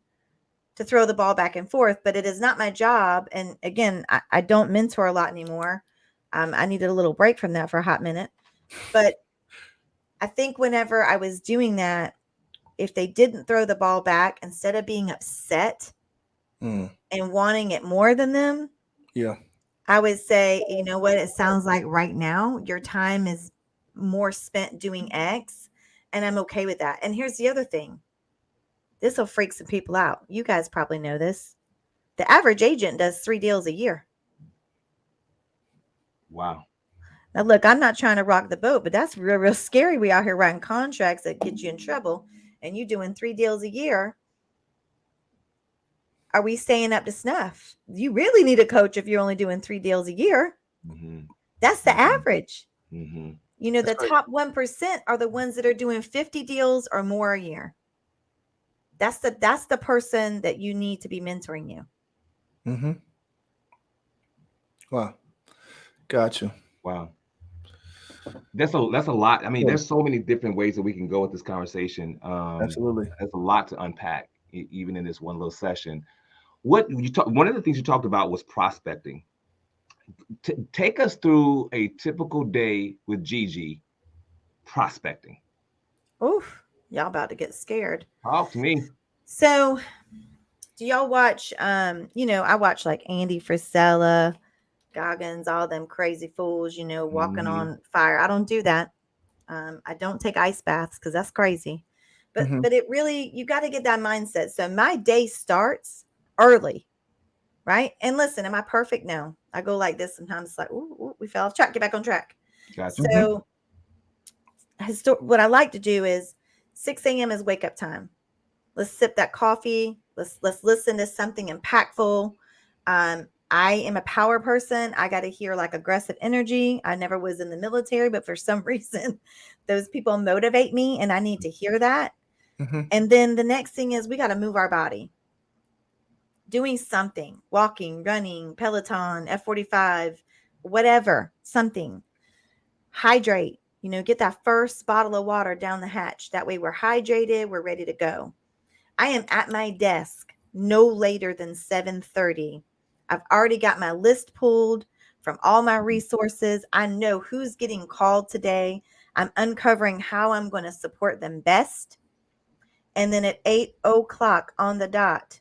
to throw the ball back and forth, but it is not my job. And again, I don't mentor a lot anymore. I needed a little break from that for a hot minute. But I think whenever I was doing that, if they didn't throw the ball back, instead of being upset, and wanting it more than them, Yeah. I would say, you know what, it sounds like right now your time is more spent doing X, and I'm okay with that. And here's the other thing. This will freak some people out. You guys probably know this. The average agent does 3 deals a year. Wow. Now, look, I'm not trying to rock the boat, but that's real, real scary. We out here writing contracts that get you in trouble, and you doing 3 deals a year. Are we staying up to snuff? You really need a coach if you're only doing 3 deals a year. Mm-hmm. That's the average. Mm-hmm. You know, That's the top 1% are the ones that are doing 50 deals or more a year. That's the person that you need to be mentoring you. Mm-hmm. Wow. Gotcha. Wow. That's a lot. I mean, there's so many different ways that we can go with this conversation. Absolutely. There's a lot to unpack, even in this one little session. One of the things you talked about was prospecting. Take us through a typical day with Gigi prospecting. Oof, y'all about to get scared. Talk to me. So, do y'all watch? You know, I watch like Andy Frisella, Goggins, all them crazy fools. You know, walking on fire. I don't do that. I don't take ice baths because that's crazy. But it really, you got to get that mindset. So my day starts early, right? And listen, am I perfect? No, I go like this sometimes. It's like, ooh, we fell off track. Get back on track. Gotcha. So, what I like to do is 6 a.m. is wake up time. Let's sip that coffee. Let's listen to something impactful. I am a power person. I got to hear like aggressive energy. I never was in the military, but for some reason, those people motivate me, and I need to hear that. And then the next thing is we got to move our body. Doing something, walking, running, Peloton, F45, whatever, something. Hydrate, you know, get that first bottle of water down the hatch. That way we're hydrated, we're ready to go. I am at my desk no later than 7:30. I've already got my list pulled from all my resources. I know who's getting called today. I'm uncovering how I'm going to support them best. And then at 8:00 on the dot,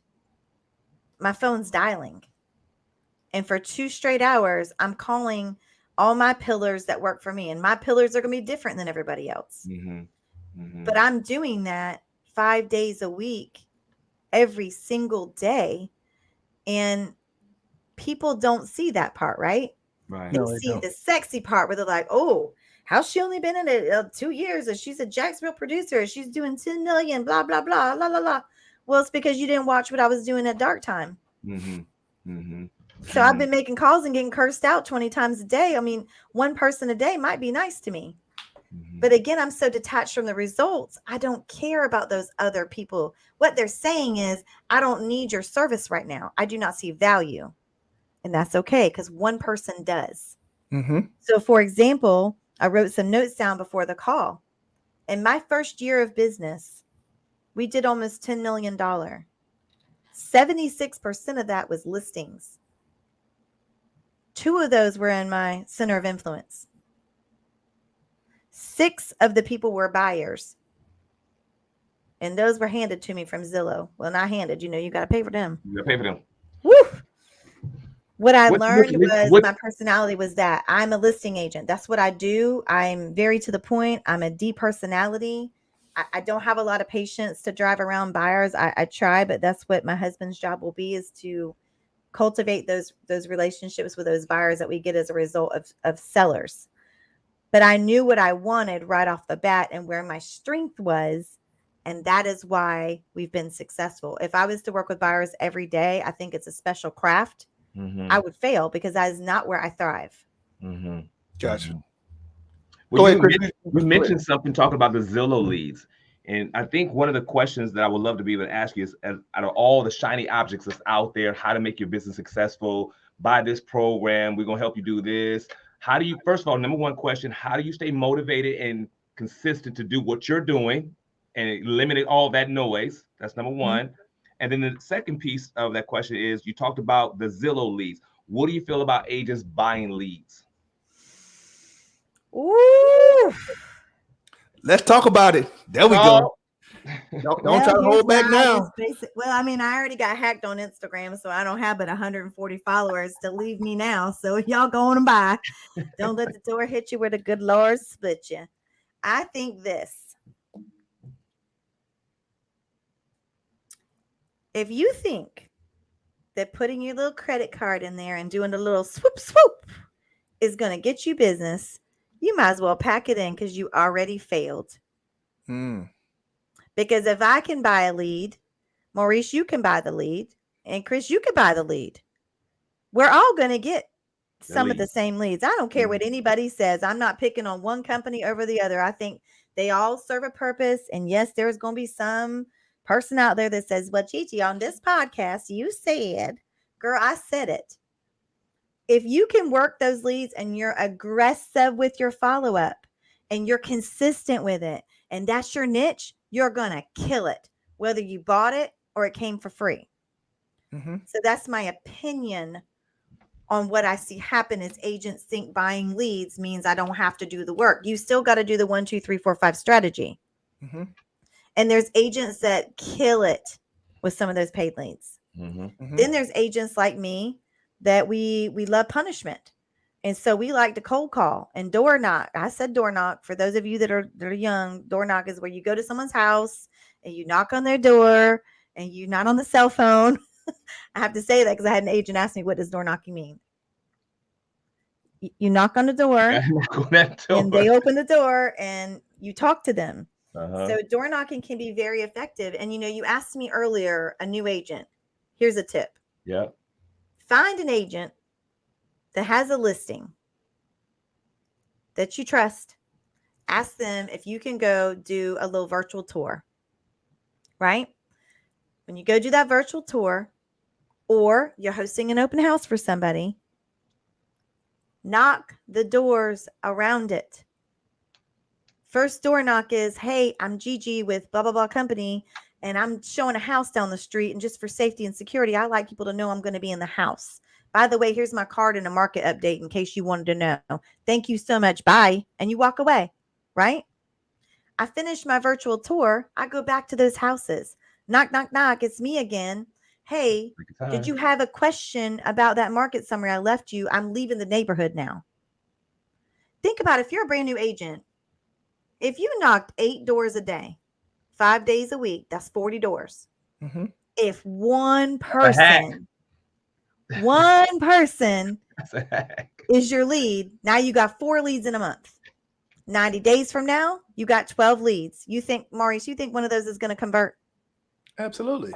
my phone's dialing. And for 2 straight hours, I'm calling all my pillars that work for me. And my pillars are going to be different than everybody else. But I'm doing that 5 days a week, every single day. And people don't see that part, right? Right. They see the sexy part where they're like, oh, how's she only been in it 2 years? And she's a Jacksonville producer. And she's doing 10 million, blah, blah, blah, la, la, la. Well, it's because you didn't watch what I was doing at dark time. So I've been making calls and getting cursed out 20 times a day. I mean, one person a day might be nice to me. But again, I'm so detached from the results. I don't care about those other people. What they're saying is, I don't need your service right now. I do not see value. And that's okay, because one person does. So for example, I wrote some notes down before the call. In my first year of business, we did almost $10 million. 76% of that was listings. 2 of those were in my center of influence. 6 of the people were buyers. And those were handed to me from Zillow. Well, not handed, you know, you got to pay for them. You got to pay for them. Woo! What I learned was my personality was that I'm a listing agent. That's what I do. I'm very to the point. I'm a D personality. I don't have a lot of patience to drive around buyers. I try, but that's what my husband's job will be, is to cultivate those relationships with those buyers that we get as a result of sellers. But I knew what I wanted right off the bat and where my strength was. And that is why we've been successful. If I was to work with buyers every day, I think it's a special craft. I would fail, because that is not where I thrive. Gotcha. Well, you mentioned something talking about the Zillow leads. And I think one of the questions that I would love to be able to ask you is, out of all the shiny objects that's out there, how to make your business successful, buy this program, we're going to help you do this. How do you, first of all, number one question, how do you stay motivated and consistent to do what you're doing and eliminate all that noise? That's number one. And then the second piece of that question is, you talked about the Zillow leads. What do you feel about agents buying leads? Ooh. Let's talk about it. There we go. Don't try to hold back now. Well, I mean, I already got hacked on Instagram, so I don't have but 140 followers to leave me now. So y'all go on by. Don't let the door hit you where the good Lord split you. I think this. If you think that putting your little credit card in there and doing a little swoop is going to get you business, you might as well pack it in because you already failed. Because if I can buy a lead, Maurice, you can buy the lead, and Chris, you can buy the lead. We're all going to get some of the same leads. I don't care what anybody says. I'm not picking on one company over the other. I think they all serve a purpose. And yes, there's going to be some person out there that says, well, Gigi, on this podcast, you said, girl, I said it. If you can work those leads and you're aggressive with your follow-up and you're consistent with it, and that's your niche, you're going to kill it, whether you bought it or it came for free. So that's my opinion on what I see happen is agents think buying leads means I don't have to do the work. You still got to do the 1, 2, 3, 4, 5 strategy. And there's agents that kill it with some of those paid leads. Then there's agents like me that we love punishment. And so we like to cold call and door knock. I said door knock. For those of you that are young, door knock is where you go to someone's house and you knock on their door and you're not on the cell phone. I have to say that because I had an agent ask me, what does door knocking mean? You knock on the door and they open the door and you talk to them. So door knocking can be very effective. And, you asked me earlier, a new agent. Here's a tip. Find an agent that has a listing that you trust. Ask them if you can go do a little virtual tour, right? When you go do that virtual tour, or you're hosting an open house for somebody, knock the doors around it. First door knock is, hey, I'm Gigi with blah, blah, blah company, and I'm showing a house down the street. And just for safety and security, I like people to know I'm going to be in the house. By the way, here's my card and a market update in case you wanted to know. Thank you so much. Bye. And you walk away, right? I finish my virtual tour. I go back to those houses. Knock, knock, knock. It's me again. Hey, did you have a question about that market summary I left you? I'm leaving the neighborhood now. Think about if you're a brand new agent. If you knocked 8 doors a day, 5 days a week, that's 40 doors. If one person is your lead, now you got 4 leads in a month. 90 days from now, you got 12 leads. You think, Maurice, you think one of those is going to convert? Absolutely.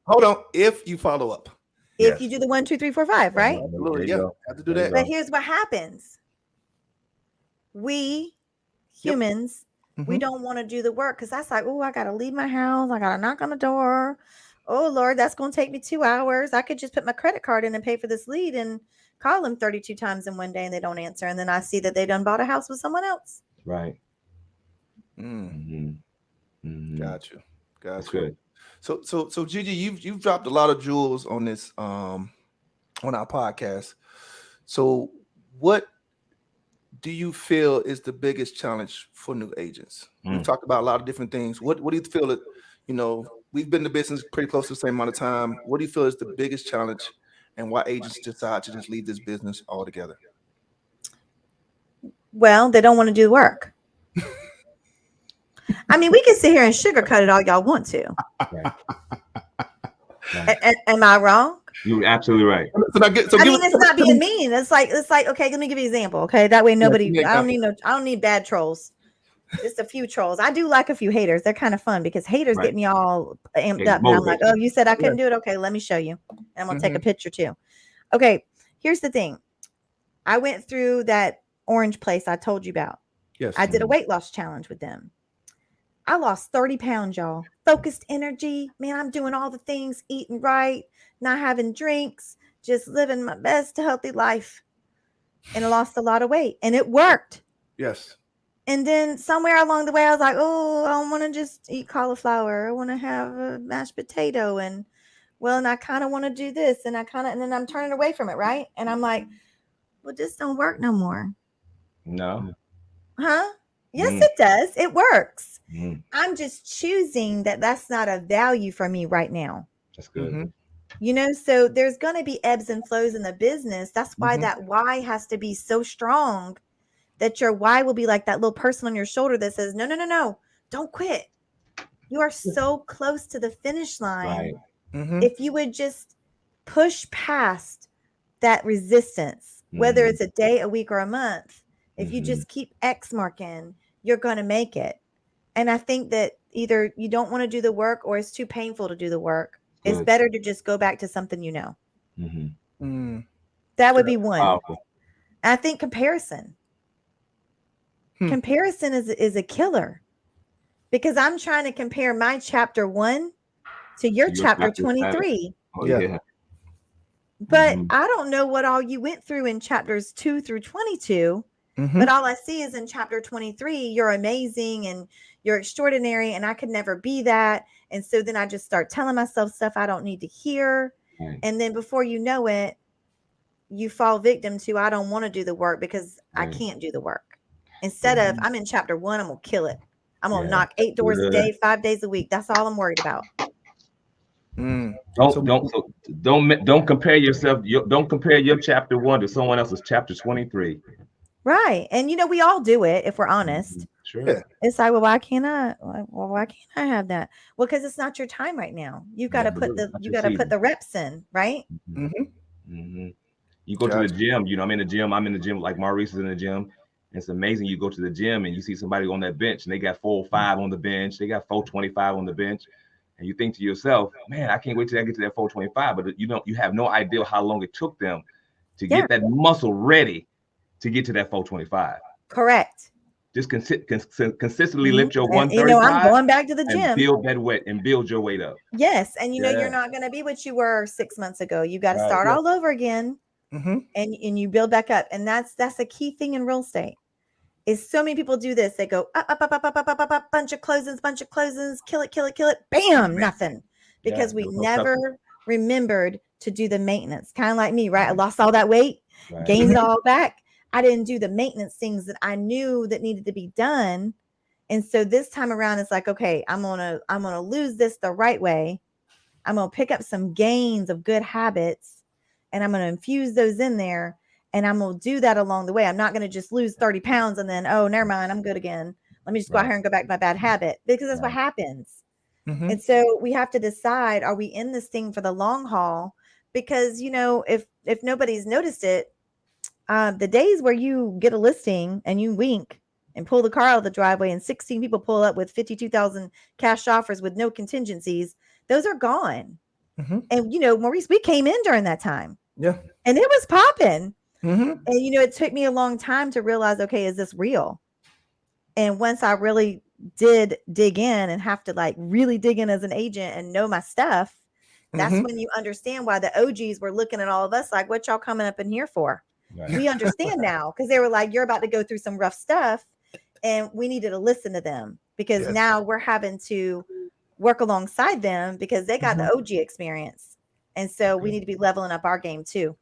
Hold on. If you follow up. If you do the 1, 2, 3, 4, 5, right? Yeah, have to do that. But here's what happens. We humans, we don't want to do the work because that's like, oh, I got to leave my house. I got to knock on the door. Oh, Lord, that's going to take me 2 hours. I could just put my credit card in and pay for this lead and call them 32 times in one day and they don't answer. And then I see that they done bought a house with someone else. Right. Got you. That's good. So Gigi, you've dropped a lot of jewels on this on our podcast. So what do you feel is the biggest challenge for new agents? We've talked about a lot of different things. What do you feel that, we've been in the business pretty close to the same amount of time. What do you feel is the biggest challenge and why agents decide to just leave this business altogether? Well, they don't want to do the work. I mean, we can sit here and sugarcoat it all y'all want to. Am I wrong? You're absolutely right. It's not being mean. It's like, okay, let me give you an example. Okay. That way nobody, I don't need bad trolls. Just a few trolls. I do like a few haters. They're kind of fun because haters get me all amped up. And I'm like, oh, you said I couldn't do it. Okay, let me show you. And I'm going to take a picture too. Okay. Here's the thing. I went through that orange place I told you about. Yes. I did a weight loss challenge with them. I lost 30 pounds, y'all. Focused energy. Man, I'm doing all the things, eating right, not having drinks, just living my best healthy life. And I lost a lot of weight. And it worked. Yes. And then somewhere along the way, I was like, oh, I don't want to just eat cauliflower. I want to have a mashed potato. And I kind of want to do this. And then I'm turning away from it, right? And I'm like, well, this don't work no more. No. Huh? Yes, it does. It works. Mm. I'm just choosing that that's not a value for me right now. That's good. You know, so there's going to be ebbs and flows in the business. That's why that why has to be so strong, that your why will be like that little person on your shoulder that says, no, no, no, no, don't quit. You are so close to the finish line. Right. If you would just push past that resistance, whether it's a day, a week, or a month, if you just keep X marking, you're going to make it. And I think that either you don't want to do the work or it's too painful to do the work. It's better to just go back to something you know. That would be one. Powerful. I think comparison. Comparison is a killer, because I'm trying to compare my chapter 1 to your chapter 23. Oh, yeah. But I don't know what all you went through in chapters 2 through 22. But all I see is in chapter 23, you're amazing and you're extraordinary, and I could never be that. And so then I just start telling myself stuff I don't need to hear. And then before you know it, you fall victim to, I don't want to do the work because I can't do the work. Instead of, I'm in chapter 1, I'm going to kill it. I'm going to knock 8 doors a day, 5 days a week. That's all I'm worried about. Don't compare yourself. Don't compare your chapter 1 to someone else's chapter 23. Right. And you know, we all do it if we're honest. Sure. Yeah. It's like, well, why can't I have that? Well, because it's not your time right now. You've got to put the reps in, right? You go to the gym, you know, I'm in the gym, like Maurice is in the gym. It's amazing. You go to the gym and you see somebody on that bench and they got 405 on the bench, they got 425 on the bench. And you think to yourself, man, I can't wait till I get to that 425. But you have no idea how long it took them to get that muscle ready to get to that 425. Correct. Just consistently lift your 135. You know, I'm going back to the gym. Build that weight and build your weight up. Yes. And you know, you're not going to be what you were 6 months ago. You got to start all over again. And you build back up. And that's a key thing in real estate. Is so many people do this. They go up, bunch of closings, kill it, bam, nothing. Because we never remembered to do the maintenance. Kind of like me, right? I lost all that weight, gained it all back. I didn't do the maintenance things that I knew that needed to be done. And so this time around, it's like, okay, I'm gonna lose this the right way. I'm gonna pick up some gains of good habits, and I'm gonna infuse those in there. And I'm going to do that along the way. I'm not going to just lose 30 pounds and then, oh, never mind, I'm good again. Let me just go out here and go back to my bad habit, because that's what happens. And so we have to decide, are we in this thing for the long haul? Because, you know, if nobody's noticed it, the days where you get a listing and you wink and pull the car out of the driveway and 16 people pull up with 52,000 cash offers with no contingencies, those are gone. And, you know, Maurice, we came in during that time. Yeah. And it was popping. And, you know, it took me a long time to realize, okay, is this real? And once I really did dig in and have to like really dig in as an agent and know my stuff, that's when you understand why the OGs were looking at all of us like, what y'all coming up in here for? We understand now, because they were like, you're about to go through some rough stuff, and we needed to listen to them, because now we're having to work alongside them because they got the OG experience. And so we need to be leveling up our game too.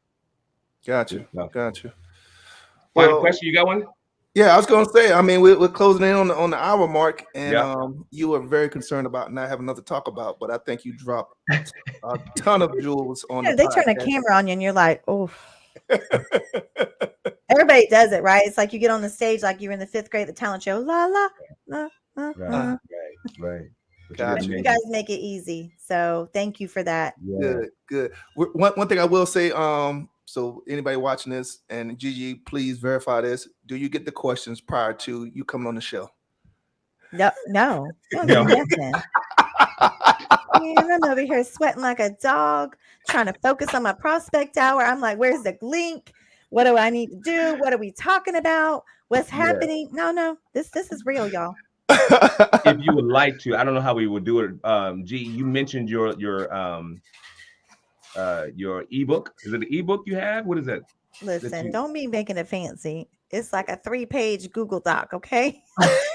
Gotcha. Final question, you got one? Yeah, I was going to say, I mean, we're closing in on the hour mark, and you were very concerned about not having nothing to talk about, but I think you dropped a ton of jewels on the They turn a camera on you and you're like, oh. Everybody does it, right? It's like you get on the stage like you're in the 5th grade at the talent show. La la la la. Right. But you guys make it easy. So thank you for that. Good. One thing I will say, so anybody watching this, and Gigi, please verify this. Do you get the questions prior to you coming on the show? No. Nothing. I'm over here sweating like a dog, trying to focus on my prospect hour. I'm like, where's the link? What do I need to do? What are we talking about? What's happening? No. This is real, y'all. If you would like to, I don't know how we would do it. G, you mentioned your ebook. Is it an ebook you have? What is that? Listen, don't be making it fancy. It's like a 3-page Google Doc, okay?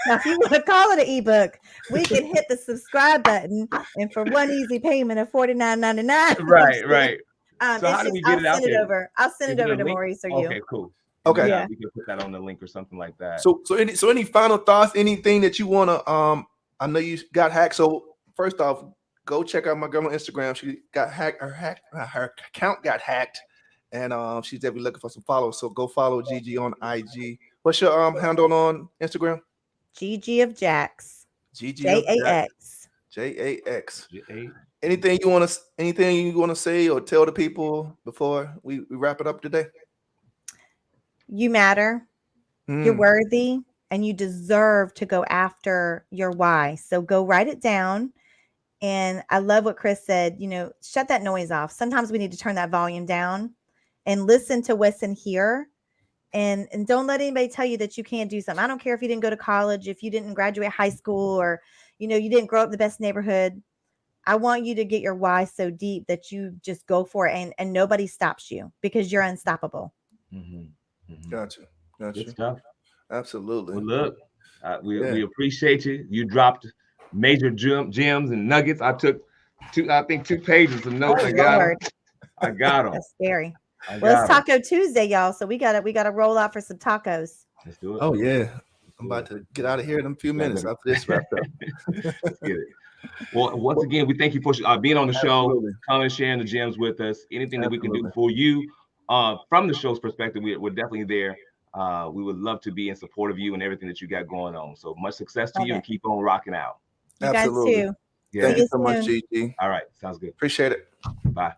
Now, if you want to call it an ebook, we can hit the subscribe button, and for one easy payment of $49.99. Right. So how do we get it out there? I'll send it over to Maurice or you. Okay, cool. Okay. then, Yeah. we can put that on the link or something like that. So any final thoughts? Anything that you want to? I know you got hacked. So first off, go check out my girl on Instagram. She got hacked. Her account got hacked, and she's definitely looking for some followers. So go follow Gigi on IG. What's your handle on Instagram? GG of Jax. Gigi of JAX. JAX. Anything you want to say or tell the people before we wrap it up today? You matter. You're worthy, and you deserve to go after your why. So go write it down. And I love what Chris said, shut that noise off. Sometimes we need to turn that volume down and listen to what's in here. And don't let anybody tell you that you can't do something. I don't care if you didn't go to college, if you didn't graduate high school, or, you didn't grow up in the best neighborhood. I want you to get your why so deep that you just go for it, and nobody stops you, because you're unstoppable. Gotcha. Good stuff. Absolutely. Well, look, we appreciate you. You dropped major gems and nuggets. I took two pages of notes. I got them. That's scary. Well, it's Taco Tuesday, y'all. So we gotta roll out for some tacos. Let's do it. Oh yeah, I'm about to get out of here in a few minutes after this wrapped up. Let's get it. Well, once again, we thank you for being on the show, coming and sharing the gems with us. Anything that we can do for you, from the show's perspective, we're definitely there. We would love to be in support of you and everything that you got going on. So much success to you, and keep on rocking out. You guys too. Yeah. Thank you so much, Gigi. All right, sounds good. Appreciate it. Bye.